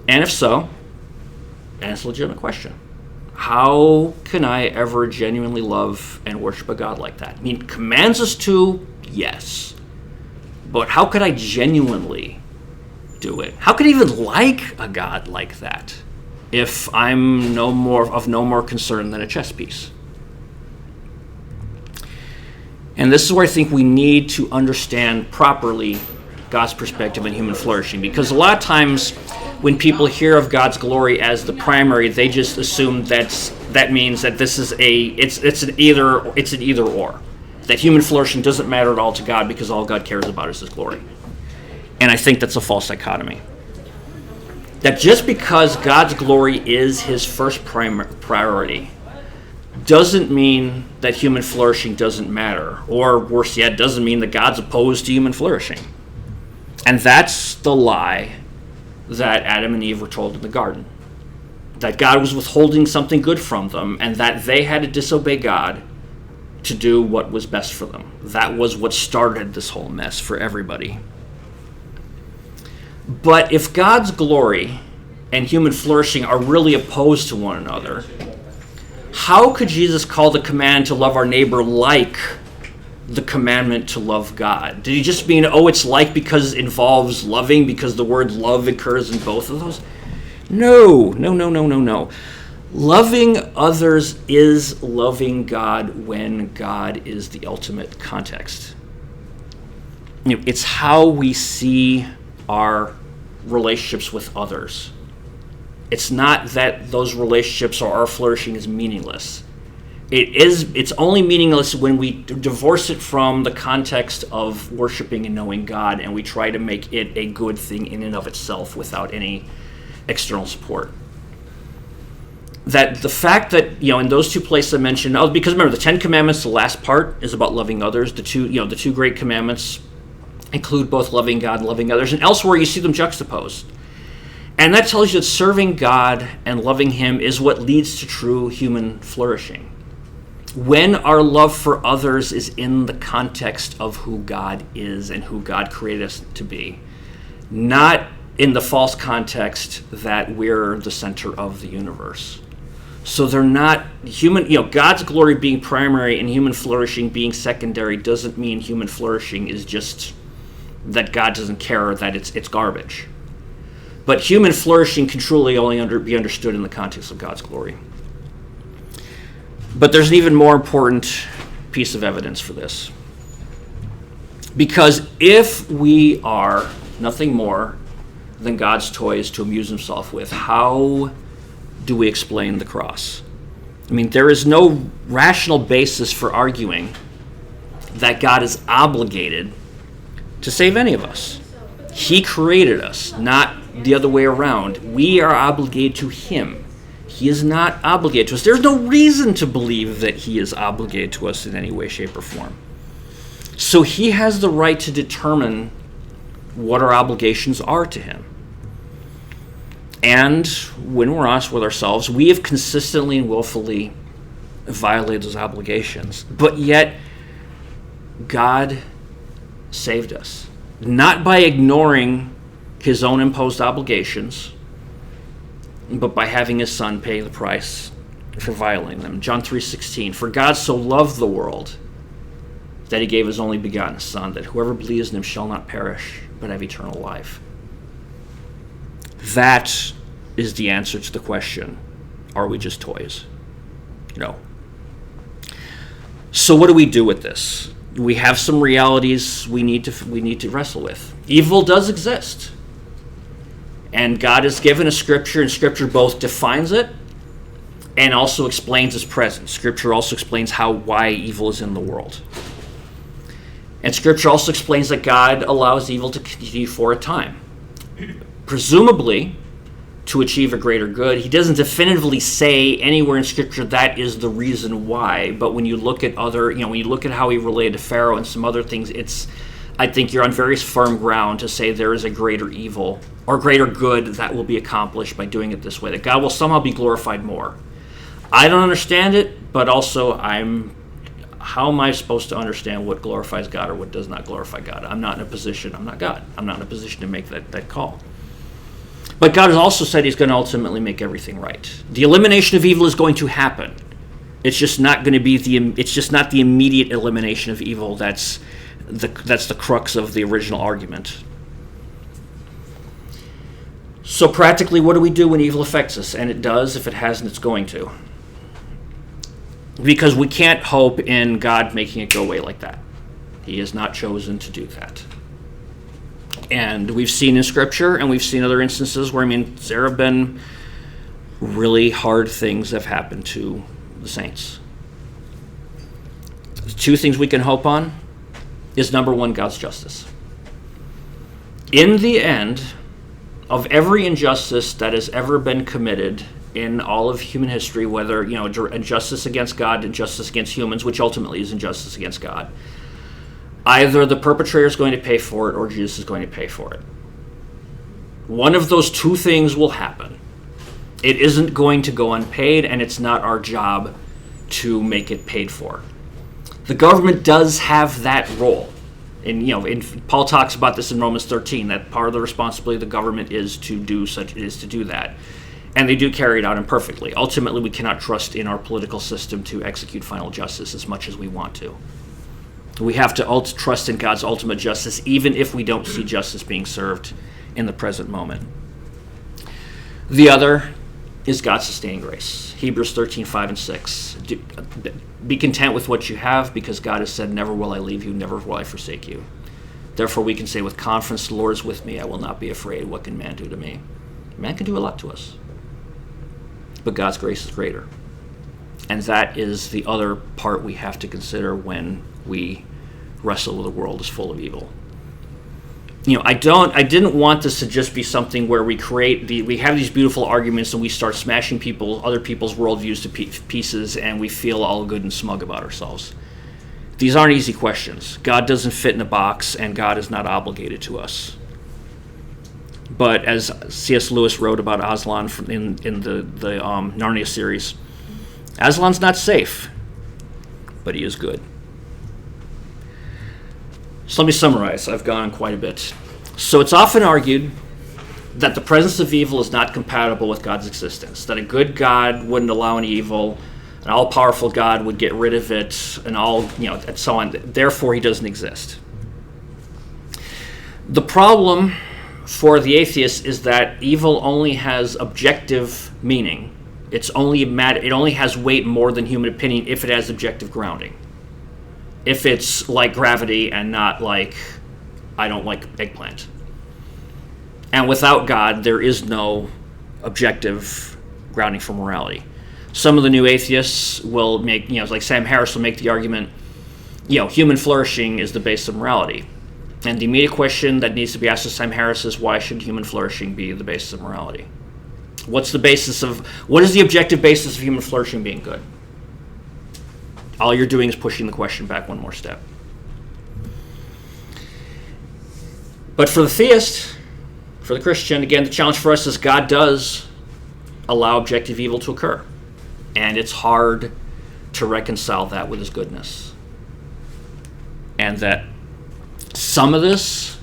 And if so, and it's a legitimate question, how can I ever genuinely love and worship a God like that? I mean, commands us to, yes. But how could I genuinely do it? How could I even like a God like that if I'm of no more concern than a chess piece? And this is where I think we need to understand properly God's perspective on human flourishing, because a lot of times when people hear of God's glory as the primary, they just assume that means that this is it's an either or. That human flourishing doesn't matter at all to God because all God cares about is his glory. And I think that's a false dichotomy. That just because God's glory is his first priority doesn't mean that human flourishing doesn't matter. Or worse yet, doesn't mean that God's opposed to human flourishing. And that's the lie that Adam and Eve were told in the garden. That God was withholding something good from them, and that they had to disobey God to do what was best for them. That was what started this whole mess for everybody. But if God's glory and human flourishing are really opposed to one another, how could Jesus call the command to love our neighbor like the commandment to love God? Did he just mean, it's like because it involves loving, because the word love occurs in both of those? No. Loving others is loving God when God is the ultimate context. It's how we see our relationships with others. It's not that those relationships or our flourishing is meaningless. It's only meaningless when we divorce it from the context of worshiping and knowing God, and we try to make it a good thing in and of itself without any external support. That the fact that, in those two places I mentioned, because remember, the Ten Commandments, the last part is about loving others. The two great commandments include both loving God and loving others, and elsewhere you see them juxtaposed. And that tells you that serving God and loving Him is what leads to true human flourishing. When our love for others is in the context of who God is and who God created us to be, not in the false context that we're the center of the universe. So they're not human, God's glory being primary and human flourishing being secondary doesn't mean human flourishing is just that God doesn't care or that it's garbage. But human flourishing can truly only be understood in the context of God's glory. But there's an even more important piece of evidence for this. Because if we are nothing more than God's toys to amuse himself with, how do we explain the cross? There is no rational basis for arguing that God is obligated to save any of us. He created us, not the other way around. We are obligated to Him. He is not obligated to us. There's no reason to believe that He is obligated to us in any way, shape, or form. So He has the right to determine what our obligations are to Him. And when we're honest with ourselves, we have consistently and willfully violated those obligations. But yet, God saved us. Not by ignoring His own imposed obligations, but by having His Son pay the price for violating them. John 3:16, "For God so loved the world that He gave His only begotten Son, that whoever believes in Him shall not perish, but have eternal life." That is the answer to the question, are we just toys? No. So what do we do with this? We have some realities we need to wrestle with. Evil does exist. And God has given a Scripture, and Scripture both defines it and also explains its presence. Scripture also explains why evil is in the world. And Scripture also explains that God allows evil to continue for a time, presumably to achieve a greater good. He doesn't definitively say anywhere in Scripture that is the reason why, but when you look at when you look at how He related to Pharaoh and some other things, I think you're on very firm ground to say there is a greater evil or greater good that will be accomplished by doing it this way, that God will somehow be glorified more. I don't understand it, but also how am I supposed to understand what glorifies God or what does not glorify God? I'm not God. I'm not in a position to make that call. But God has also said He's going to ultimately make everything right. The elimination of evil is going to happen. It's just not going to be the immediate elimination of evil that's the crux of the original argument. So practically, what do we do when evil affects us? And it does. If it hasn't, it's going to. Because we can't hope in God making it go away like that. He has not chosen to do that. And we've seen in Scripture, and we've seen other instances where, there have been really hard things that have happened to the saints. The two things we can hope on is, number one, God's justice. In the end of every injustice that has ever been committed in all of human history, whether, injustice against God, injustice against humans, which ultimately is injustice against God, either the perpetrator is going to pay for it or Jesus is going to pay for it. One of those two things will happen. It isn't going to go unpaid, and it's not our job to make it paid for. The government does have that role. And Paul talks about this in Romans 13, that part of the responsibility of the government is to do that. And they do carry it out imperfectly. Ultimately, we cannot trust in our political system to execute final justice as much as we want to. We have to trust in God's ultimate justice, even if we don't see justice being served in the present moment. The other is God's sustaining grace. Hebrews 13:5 and 6. Be content with what you have, because God has said, never will I leave you, never will I forsake you. Therefore we can say with confidence, the Lord is with me, I will not be afraid. What can man do to me? Man can do a lot to us, but God's grace is greater. And that is the other part we have to consider when we wrestle with a world that's full of evil. I didn't want this to just be something where we we have these beautiful arguments and we start smashing other people's worldviews to pieces, and we feel all good and smug about ourselves. These aren't easy questions. God doesn't fit in a box, and God is not obligated to us. But as C.S. Lewis wrote about Aslan in the Narnia series, Aslan's not safe, but he is good. So let me summarize. I've gone on quite a bit. So it's often argued that the presence of evil is not compatible with God's existence, that a good God wouldn't allow any evil, an all-powerful God would get rid of it, and and so on. Therefore, he doesn't exist. The problem for the atheist is that evil only has objective meaning. It only has weight more than human opinion if it has objective grounding. If it's like gravity and not like, I don't like eggplant. And without God, there is no objective grounding for morality. Some of the new atheists will make, like Sam Harris will make the argument, human flourishing is the basis of morality. And the immediate question that needs to be asked of Sam Harris is, why should human flourishing be the basis of morality? What is the objective basis of human flourishing being good? All you're doing is pushing the question back one more step. But for the theist, for the Christian, again, the challenge for us is God does allow objective evil to occur. And it's hard to reconcile that with his goodness. And that some of this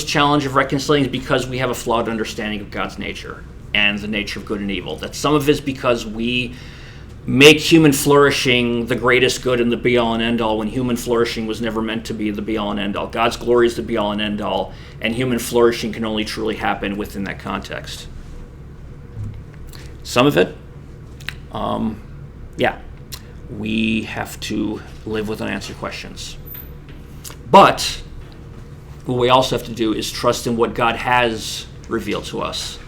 challenge of reconciling is because we have a flawed understanding of God's nature and the nature of good and evil. That some of it is because we make human flourishing the greatest good and the be-all and end-all when human flourishing was never meant to be the be-all and end-all. God's glory is the be-all and end-all, and human flourishing can only truly happen within that context. Some of it, we have to live with unanswered questions. But what we also have to do is trust in what God has revealed to us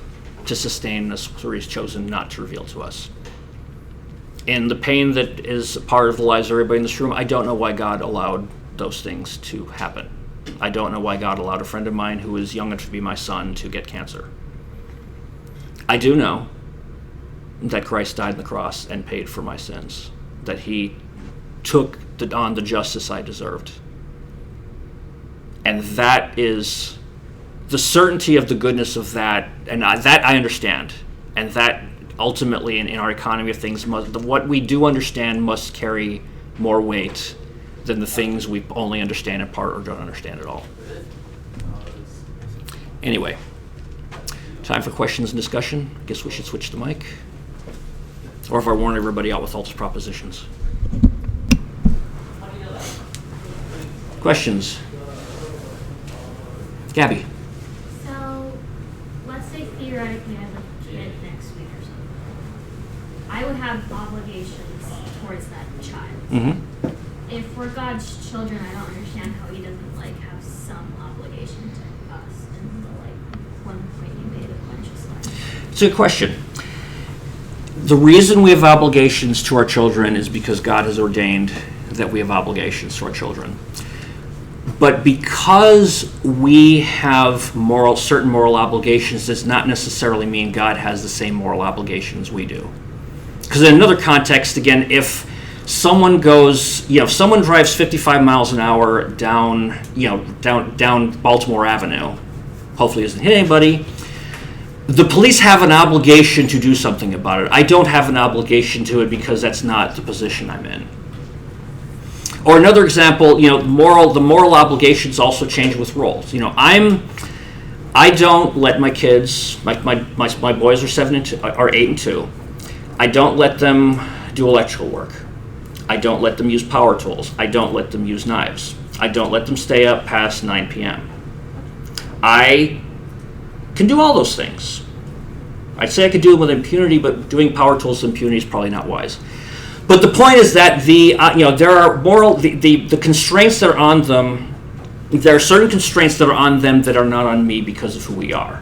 to sustain us where he's chosen not to reveal to us. And the pain that is a part of the lives of everybody in this room, I don't know why God allowed those things to happen. I don't know why God allowed a friend of mine who is young enough to be my son to get cancer. I do know that Christ died on the cross and paid for my sins, that he took on the justice I deserved. And that is the certainty of the goodness of that, and that I understand. And that ultimately, in our economy of things, what we do understand must carry more weight than the things we only understand in part or don't understand at all. Anyway, time for questions and discussion. I guess we should switch the mic. Or if I warn everybody out with all those propositions. Questions? Gabby. So, let's say theoretically I have a kid next week or something. I would have obligations towards that child. Mm-hmm. If we're God's children, I don't understand how he doesn't have some obligation to us. And the one point you made of consciousness. It's a good question. The reason we have obligations to our children is because God has ordained that we have obligations to our children. But because we have certain moral obligations does not necessarily mean God has the same moral obligations we do. Because in another context, again, if someone if someone drives 55 miles an hour down Baltimore Avenue, hopefully doesn't hit anybody, the police have an obligation to do something about it. I don't have an obligation to it because that's not the position I'm in. Or another example, the moral obligations also change with roles. I don't let my kids, my boys are 8 and 2. I don't let them do electrical work. I don't let them use power tools. I don't let them use knives. I don't let them stay up past 9 p.m. I can do all those things. I'd say I could do them with impunity, but doing power tools with impunity is probably not wise. But the point is that there are the constraints that are on them. There are certain constraints that are on them that are not on me because of who we are.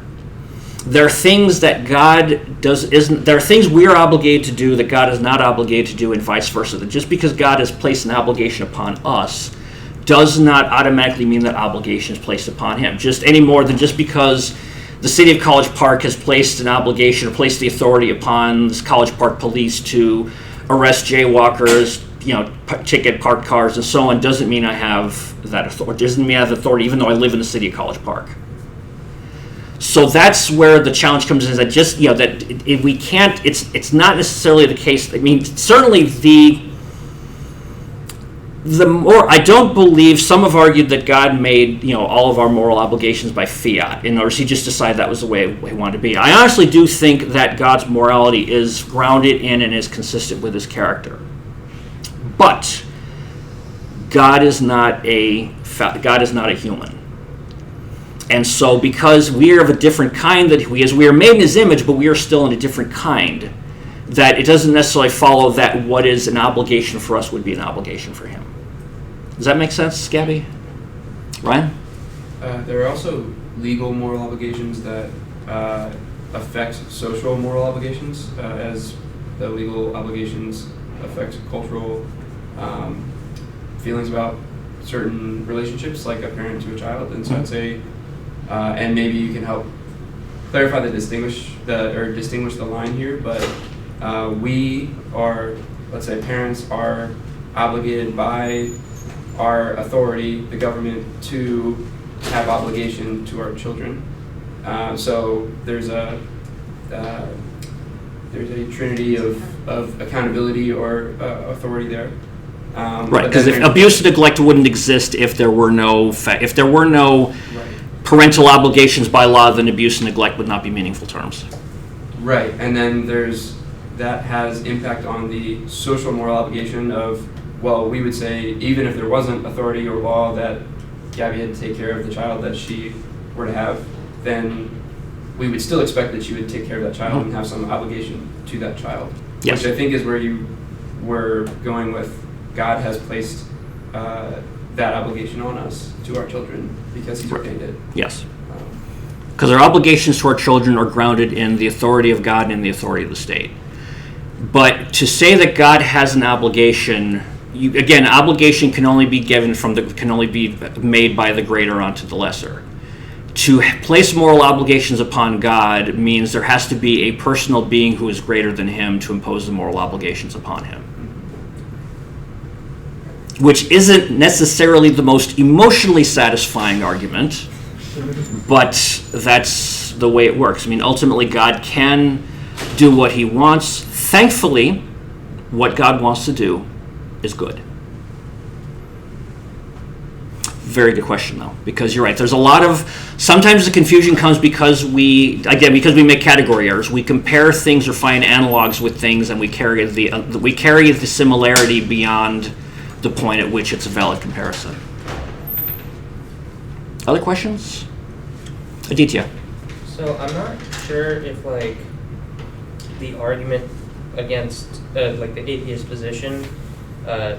there are things that God isn't. There are things we are obligated to do that God is not obligated to do, and vice versa. That just because God has placed an obligation upon us does not automatically mean that obligation is placed upon Him. Just any more than just because the city of College Park has placed an obligation or placed the authority upon the College Park police to arrest jaywalkers, ticket parked cars, and so on, doesn't mean I have that authority. Doesn't mean I have authority, even though I live in the city of College Park. So that's where the challenge comes in. Is that just we can't. It's not necessarily the case. I mean, certainly the more, I don't believe, some have argued that God made all of our moral obligations by fiat, in other words, He just decided that was the way He wanted to be. I honestly do think that God's morality is grounded in and is consistent with His character. But God is not a human. And so because we are of a different kind that He is, we are made in His image, but we are still in a different kind, that it doesn't necessarily follow that what is an obligation for us would be an obligation for Him. Does that make sense, Gabby? Ryan? There are also legal moral obligations that affect social moral obligations, as the legal obligations affect cultural feelings about certain relationships, like a parent to a child. And so I'd say, and maybe you can help clarify distinguish the line here, but we are, let's say parents are obligated by our authority, the government, to have obligation to our children. So there's a trinity of accountability or authority there. Right, because if abuse and neglect wouldn't exist if there were no parental obligations by law, then abuse and neglect would not be meaningful terms. Right, and then that has impact on the social moral obligation of, well, we would say even if there wasn't authority or law that Gabby had to take care of the child that she were to have, then we would still expect that she would take care of that child and have some obligation to that child. Yes. Which I think is where you were going with God has placed that obligation on us to our children because He's ordained it. Yes. Because our obligations to our children are grounded in the authority of God and in the authority of the state. But to say that God has an obligation, obligation can only be made by the greater onto the lesser. To place moral obligations upon God means there has to be a personal being who is greater than Him to impose the moral obligations upon Him. Which isn't necessarily the most emotionally satisfying argument, but that's the way it works. I mean, ultimately, God can do what He wants. Thankfully, what God wants to do is good. Very good question, though, because you're right. There's a lot of, sometimes the confusion comes because we make category errors. We compare things or find analogs with things, and we carry the similarity beyond the point at which it's a valid comparison. Other questions? Aditya. So I'm not sure if the argument against the atheist position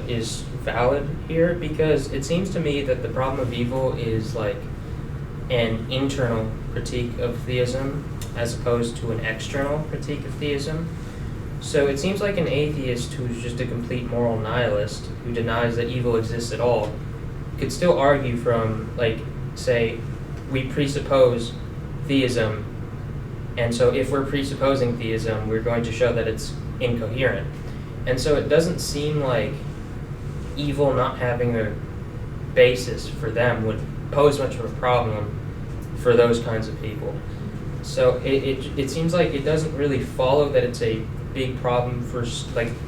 is valid here, because it seems to me that the problem of evil is an internal critique of theism as opposed to an external critique of theism. So it seems like an atheist who's just a complete moral nihilist who denies that evil exists at all could still argue from, say, we presuppose theism, and so if we're presupposing theism, we're going to show that it's incoherent. And so it doesn't seem like evil not having a basis for them would pose much of a problem for those kinds of people. So it seems like it doesn't really follow that it's a big problem for,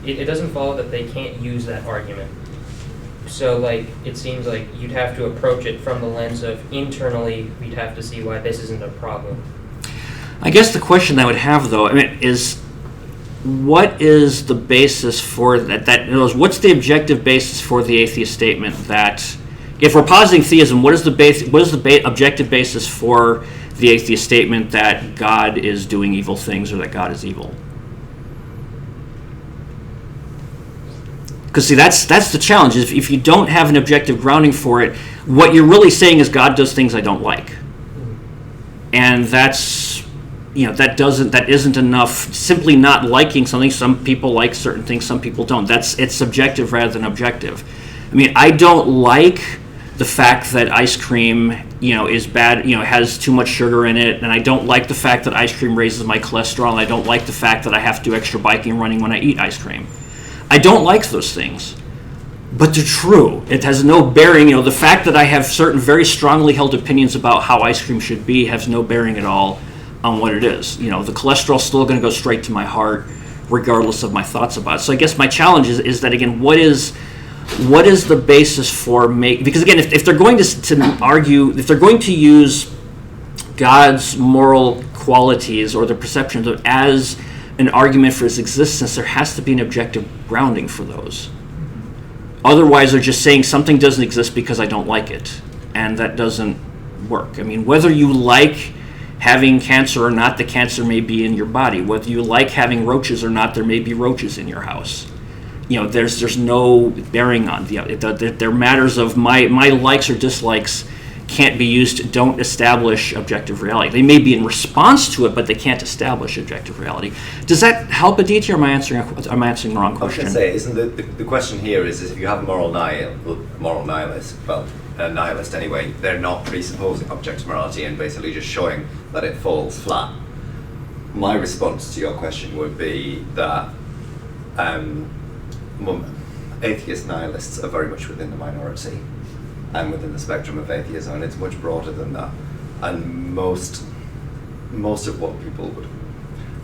it doesn't follow that they can't use that argument. So it seems like you'd have to approach it from the lens of internally, we'd have to see why this isn't a problem. I guess the question I would have, though, is what is the basis for that? What's the objective basis for the atheist statement that, if we're positing theism, what is the objective basis for the atheist statement that God is doing evil things or that God is evil? Because see, that's the challenge. Is if you don't have an objective grounding for it, what you're really saying is God does things I don't like, and that's that isn't enough. Simply not liking something. Some people like certain things, some people don't. It's subjective rather than objective. I mean, I don't like the fact that ice cream, is bad, has too much sugar in it, and I don't like the fact that ice cream raises my cholesterol, and I don't like the fact that I have to do extra biking and running when I eat ice cream. I don't like those things. But they're true. It has no bearing. The fact that I have certain very strongly held opinions about how ice cream should be has no bearing at all on what it is. The cholesterol's still going to go straight to my heart, regardless of my thoughts about it. So I guess my challenge is that, again, what is the basis for because again, if they're going to argue, if they're going to use God's moral qualities or the perceptions of as an argument for his existence, there has to be an objective grounding for those. Otherwise, they're just saying something doesn't exist because I don't like it, and that doesn't work. I mean, whether you like having cancer or not, the cancer may be in your body. Whether you like having roaches or not, there may be roaches in your house. There's no bearing on they're matters of my likes or dislikes can't be used, don't establish objective reality. They may be in response to it, but they can't establish objective reality. Does that help, Aditya, or am I answering the wrong question? I was going to say, isn't the question here is if you have a moral nihilist, well, a nihilist anyway, they're not presupposing objective morality and basically just showing that it falls flat. My response to your question would be that atheist nihilists are very much within the minority and within the spectrum of atheism, and it's much broader than that. And most of what people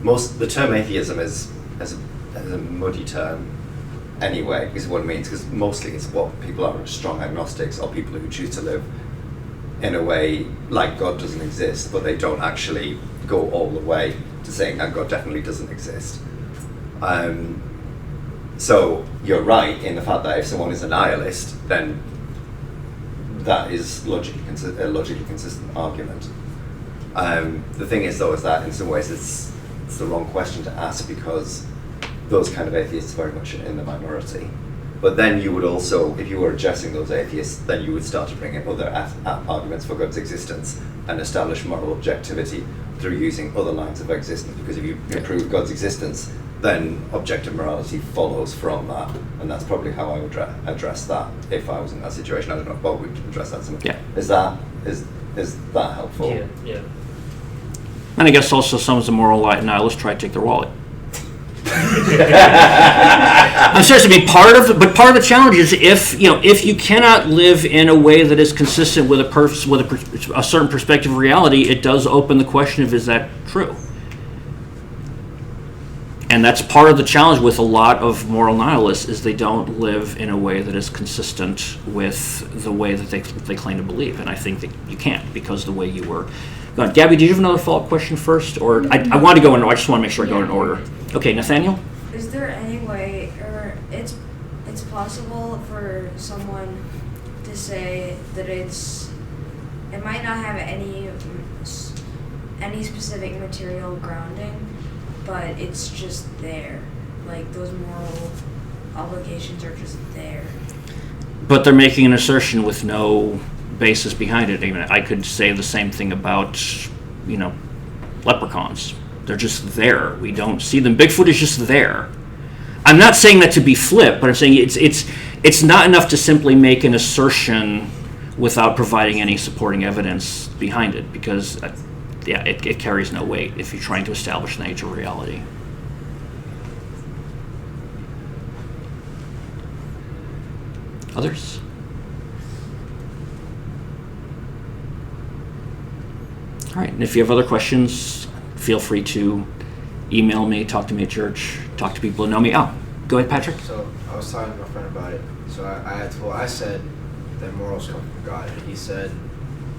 the term atheism is a muddy term anyway, because of what it means, because mostly it's what people are strong agnostics, or people who choose to live in a way like God doesn't exist, but they don't actually go all the way to saying that God definitely doesn't exist. So you're right in the fact that if someone is a nihilist, then that is a logically consistent argument. The thing is, though, is that in some ways it's the wrong question to ask, because those kind of atheists are very much in the minority. But then you would also, if you were addressing those atheists, then you would start to bring in other arguments for God's existence and establish moral objectivity through using other lines of existence. Because if you prove God's existence, then objective morality follows from that, and that's probably how I would address that if I was in that situation. I don't know if Bob would address that. Yeah. Is that helpful? Yeah. And I guess also some of the moral nihilists try to take their wallet. I'm serious. I mean, part of the challenge is if you cannot live in a way that is consistent with a certain perspective of reality, it does open the question of, is that true? And that's part of the challenge with a lot of moral nihilists, is they don't live in a way that is consistent with the way that they claim to believe. And I think that you can't, because the way you were going. Gabby, did you have another follow-up question first? Or I want to go in, I just want to make sure I go in order. Okay, Nathaniel? Is there any way, or it's possible for someone to say that it might not have any specific material grounding, but it's just there, like those moral obligations are just there. But they're making an assertion with no basis behind it. Even I could say the same thing about, leprechauns. They're just there. We don't see them. Bigfoot is just there. I'm not saying that to be flip, but I'm saying it's not enough to simply make an assertion without providing any supporting evidence behind it, because it carries no weight if you're trying to establish the nature of reality. Others? All right, and if you have other questions, feel free to email me, talk to me at church, talk to people who know me. Oh, go ahead, Patrick. So I was talking to my friend about it. So I said that morals come from God, and he said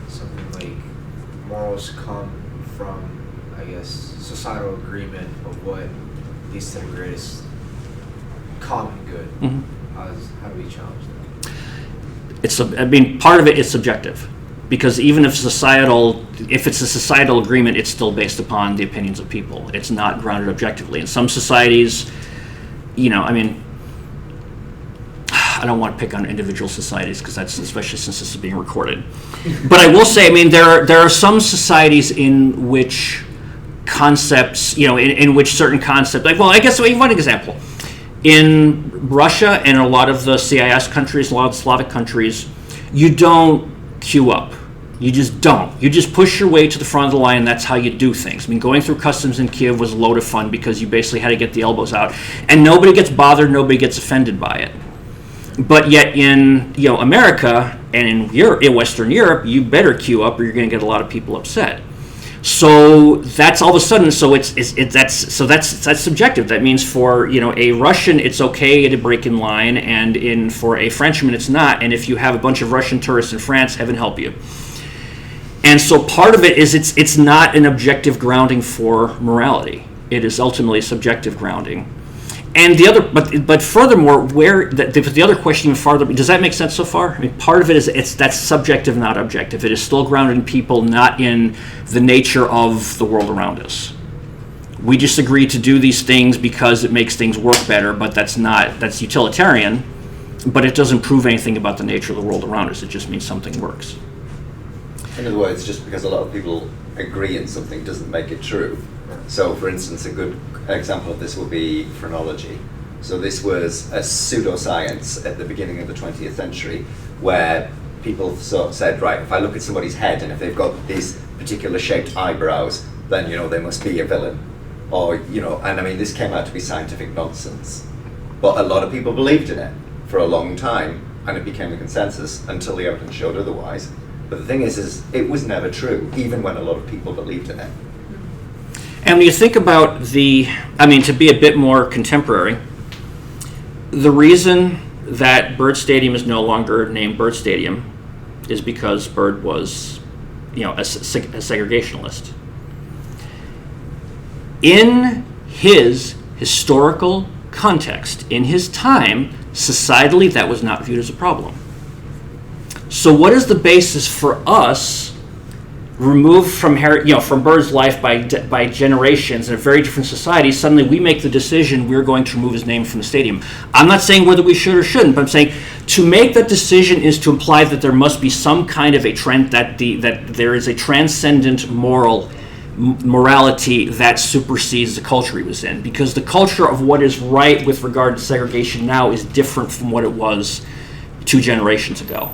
something like morals come from, I guess, societal agreement of what leads to the greatest common good. Mm-hmm. How do we challenge that? Part of it is subjective, because even if it's a societal agreement, it's still based upon the opinions of people. It's not grounded objectively. In some societies, I don't want to pick on individual societies, because that's, especially since this is being recorded. But I will say, there are some societies in which concepts, in which certain concepts, I guess one example. In Russia and a lot of the CIS countries, a lot of the Slavic countries, you don't queue up. You just don't. You just push your way to the front of the line, and that's how you do things. I mean, going through customs in Kiev was a load of fun because you basically had to get the elbows out, and nobody gets bothered, nobody gets offended by it. But yet in America and in Europe, in Western Europe, you better queue up or you're going to get a lot of people upset. So that's all of a sudden. So that's subjective. That means for a Russian, it's okay to break in line, and for a Frenchman, it's not. And if you have a bunch of Russian tourists in France, heaven help you. And so part of it is it's not an objective grounding for morality. It is ultimately a subjective grounding. And the other, but furthermore, the other question even farther, does that make sense so far? I mean, part of it is that's subjective, not objective. It is still grounded in people, not in the nature of the world around us. We just agree to do these things because it makes things work better, but that's utilitarian, but it doesn't prove anything about the nature of the world around us. It just means something works. In other words, just because a lot of people agree in something doesn't make it true. So, for instance, a good example of this would be phrenology. So this was a pseudoscience at the beginning of the 20th century where people sort of said, right, if I look at somebody's head and if they've got these particular shaped eyebrows, then, they must be a villain. Or, and I mean, this came out to be scientific nonsense. But a lot of people believed in it for a long time, and it became the consensus until the evidence showed otherwise. But the thing is it was never true, even when a lot of people believed in it. And when you think about to be a bit more contemporary, the reason that Byrd Stadium is no longer named Byrd Stadium is because Byrd was, a segregationalist. In his historical context, in his time, societally, that was not viewed as a problem. So what is the basis for us, removed from Byrd's life by generations in a very different society, suddenly we make the decision we're going to remove his name from the stadium? I'm not saying whether we should or shouldn't, but I'm saying to make that decision is to imply that there must be some kind of a trend, that there is a transcendent morality that supersedes the culture he was in, because the culture of what is right with regard to segregation now is different from what it was 2 generations ago.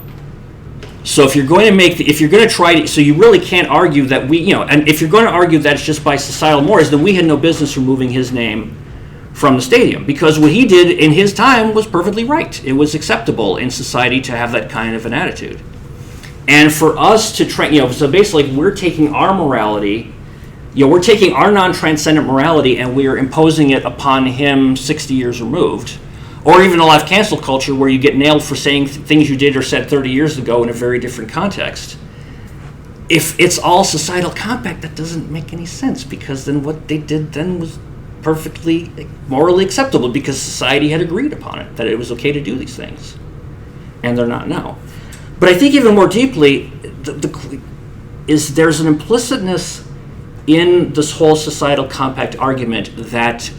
So if you're going to try to, so you really can't argue that and if you're going to argue that it's just by societal mores, then we had no business removing his name from the stadium, because what he did in his time was perfectly right. It was acceptable in society to have that kind of an attitude. And for us to try, so basically we're taking our morality, we're taking our non-transcendent morality and we are imposing it upon him 60 years removed. Or even a life cancel culture where you get nailed for saying things you did or said 30 years ago in a very different context. If it's all societal compact, that doesn't make any sense, because then what they did then was perfectly morally acceptable because society had agreed upon it, that it was okay to do these things. And they're not now. But I think even more deeply, there's an implicitness in this whole societal compact argument that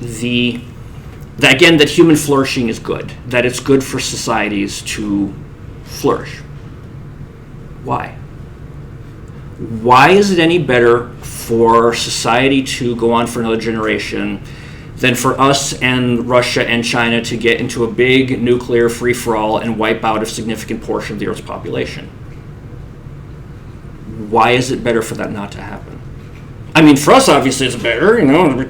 that human flourishing is good, that it's good for societies to flourish. Why? Why is it any better for society to go on for another generation than for us and Russia and China to get into a big nuclear free-for-all and wipe out a significant portion of the Earth's population? Why is it better for that not to happen? I mean, for us, obviously, it's better,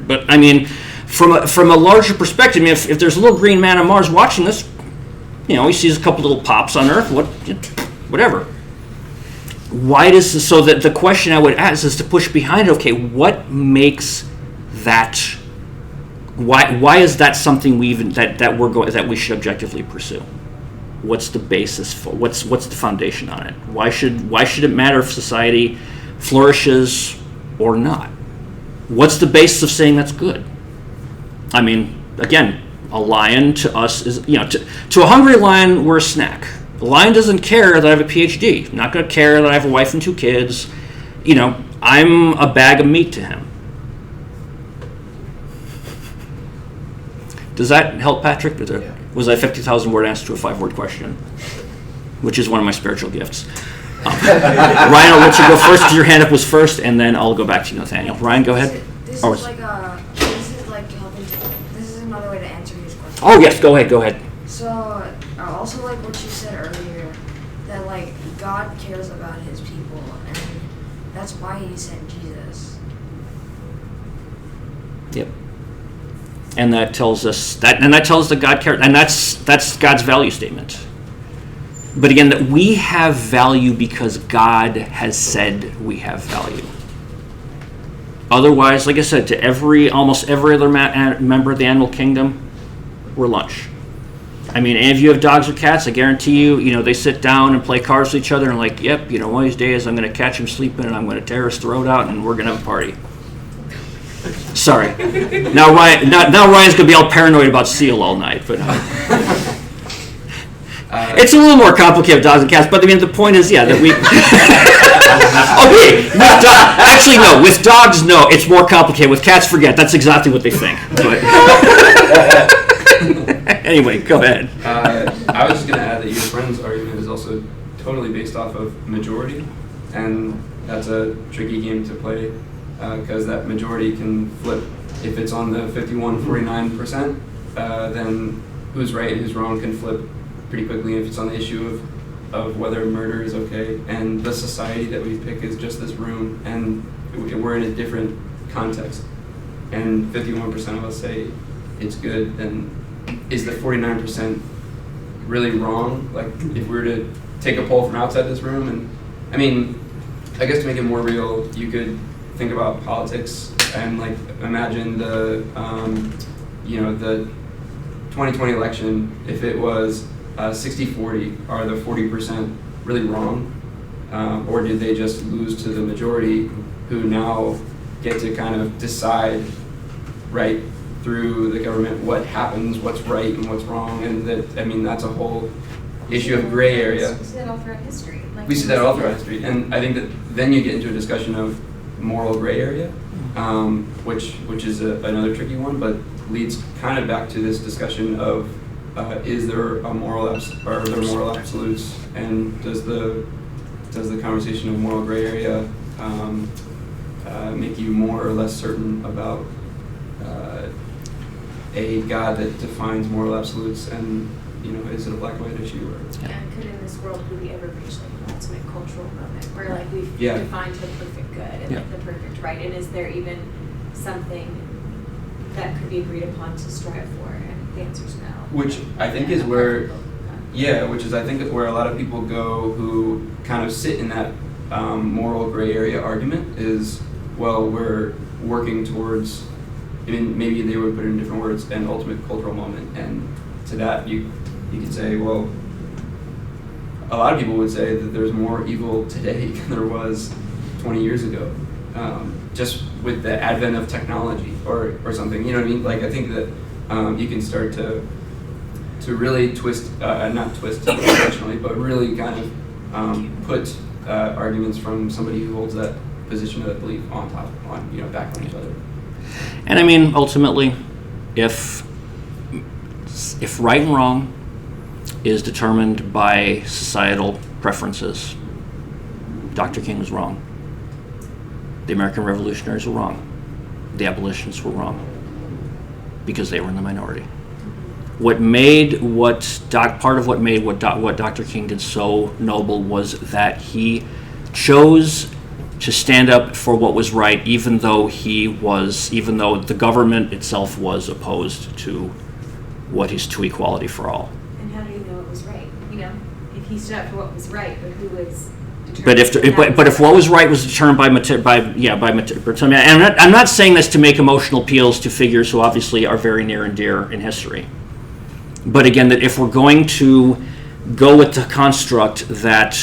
but I mean, from a larger perspective, I mean, if there's a little green man on Mars watching this, he sees a couple little pops on Earth, whatever. Why does this, so that the question I would ask is to push behind it, okay, what makes that, why is that something that we should objectively pursue? What's the basis for, what's the foundation on it? Why should it matter if society flourishes or not? What's the basis of saying that's good? I mean, again, a lion to us is, to a hungry lion, we're a snack. The lion doesn't care that I have a PhD. Not going to care that I have a wife and 2 kids. I'm a bag of meat to him. Does that help, Patrick? Was that a 50,000 word answer to a 5-word question? Which is one of my spiritual gifts. Ryan, I'll let you go first because your hand up was first, and then I'll go back to you, Nathaniel. Ryan, go ahead. This Oh, is like helping to. This is another way to answer his question. Oh yes, go ahead. So, also like what you said earlier, that like God cares about His people, and that's why He sent Jesus. Yep. And that tells us that God cares, and that's God's value statement. But again, that we have value because God has said we have value. Otherwise, like I said, to almost every other member of the animal kingdom, we're lunch. I mean, and if you have dogs or cats, I guarantee you, they sit down and play cards with each other and like, yep, one of these days I'm going to catch him sleeping and I'm going to tear his throat out and we're going to have a party. Sorry. Now Ryan's going to be all paranoid about Seal all night, but it's a little more complicated with dogs and cats. But I mean, the point is, that we. Okay, actually no. With dogs, no, it's more complicated. With cats, forget. That's exactly what they think. But anyway, go ahead. I was just going to add that your friend's argument is also totally based off of majority, and that's a tricky game to play because that majority can flip. If it's on the 51-49%, then who's right and who's wrong can flip pretty quickly if it's on the issue of whether murder is okay. And the society that we pick is just this room, and we're in a different context. And 51% of us say it's good, then is the 49% really wrong? Like, if we were to take a poll from outside this room, and I mean, I guess to make it more real, you could think about politics and like imagine the 2020 election, if it was 60-40, are the 40% really wrong? Or did they just lose to the majority who now get to kind of decide right through the government what happens, what's right and what's wrong? And that's a whole issue of gray area. We see that all throughout history. We see that all throughout history. And I think that then you get into a discussion of moral gray area, which is another tricky one, but leads kind of back to this discussion of is there a moral are there moral absolutes, and does the conversation of moral gray area make you more or less certain about a God that defines moral absolutes, and is it a black and white issue? Or And could in this world could we ever reach like an ultimate cultural moment where like we've defined the perfect good and like the perfect right, and is there even something that could be agreed upon to strive for? And the answer is no. Which I think is where, I think where a lot of people go who kind of sit in that moral gray area argument is, well, we're working towards, maybe they would put it in different words, an ultimate cultural moment. And to that, you could say, well, a lot of people would say that there's more evil today than there was 20 years ago, just with the advent of technology or something. You know what I mean? Like, I think that you can start to really twist, not twist intentionally, but really kind of put arguments from somebody who holds that position of belief back on each other. And I mean, ultimately, if right and wrong is determined by societal preferences, Dr. King was wrong. The American revolutionaries were wrong. The abolitionists were wrong because they were in the minority. Part of what made what Dr. King did so noble was that he chose to stand up for what was right, even though the government itself was opposed to equality for all. And how do you know it was right? If he stood up for what was right, but who was But if what was right was determined by and I'm not saying this to make emotional appeals to figures who obviously are very near and dear in history. But again, that if we're going to go with the construct that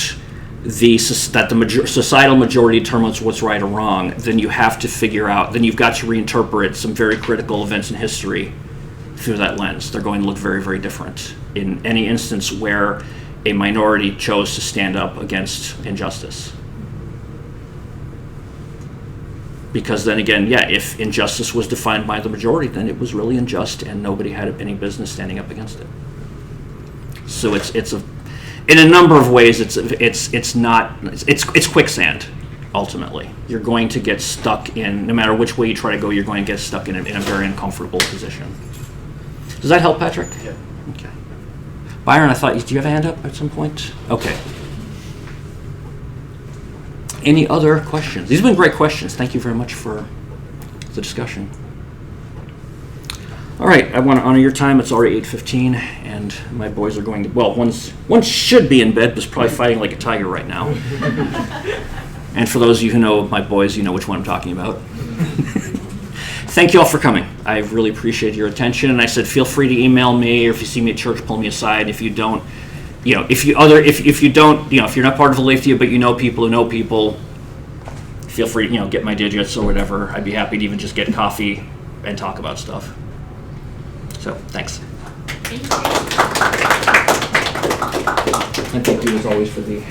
the societal majority determines what's right or wrong, then you have to then you've got to reinterpret some very critical events in history through that lens. They're going to look very, very different in any instance where a minority chose to stand up against injustice. Because then again, if injustice was defined by the majority, then it was really unjust and nobody had any business standing up against it. So in a number of ways, it's quicksand. ultimately. You're going to get stuck in, no matter which way you try to go, you're going to get stuck in a very uncomfortable position. Does that help, Patrick? Yeah. Okay. Byron, I thought, do you have a hand up at some point? Okay. Any other questions? These have been great questions. Thank you very much for the discussion. All right, I want to honor your time. It's already 8:15, and my boys are going to, well, one should be in bed, but is probably fighting like a tiger right now. And for those of you who know my boys, you know which one I'm talking about. Thank you all for coming. I really appreciate your attention. And I said, feel free to email me, or if you see me at church, pull me aside. If you don't, if you don't, if you're not part of Aletheia, but you know people who know people, feel free, get my digits or whatever. I'd be happy to even just get coffee and talk about stuff. So, thanks. Thank you. And thank you as always for the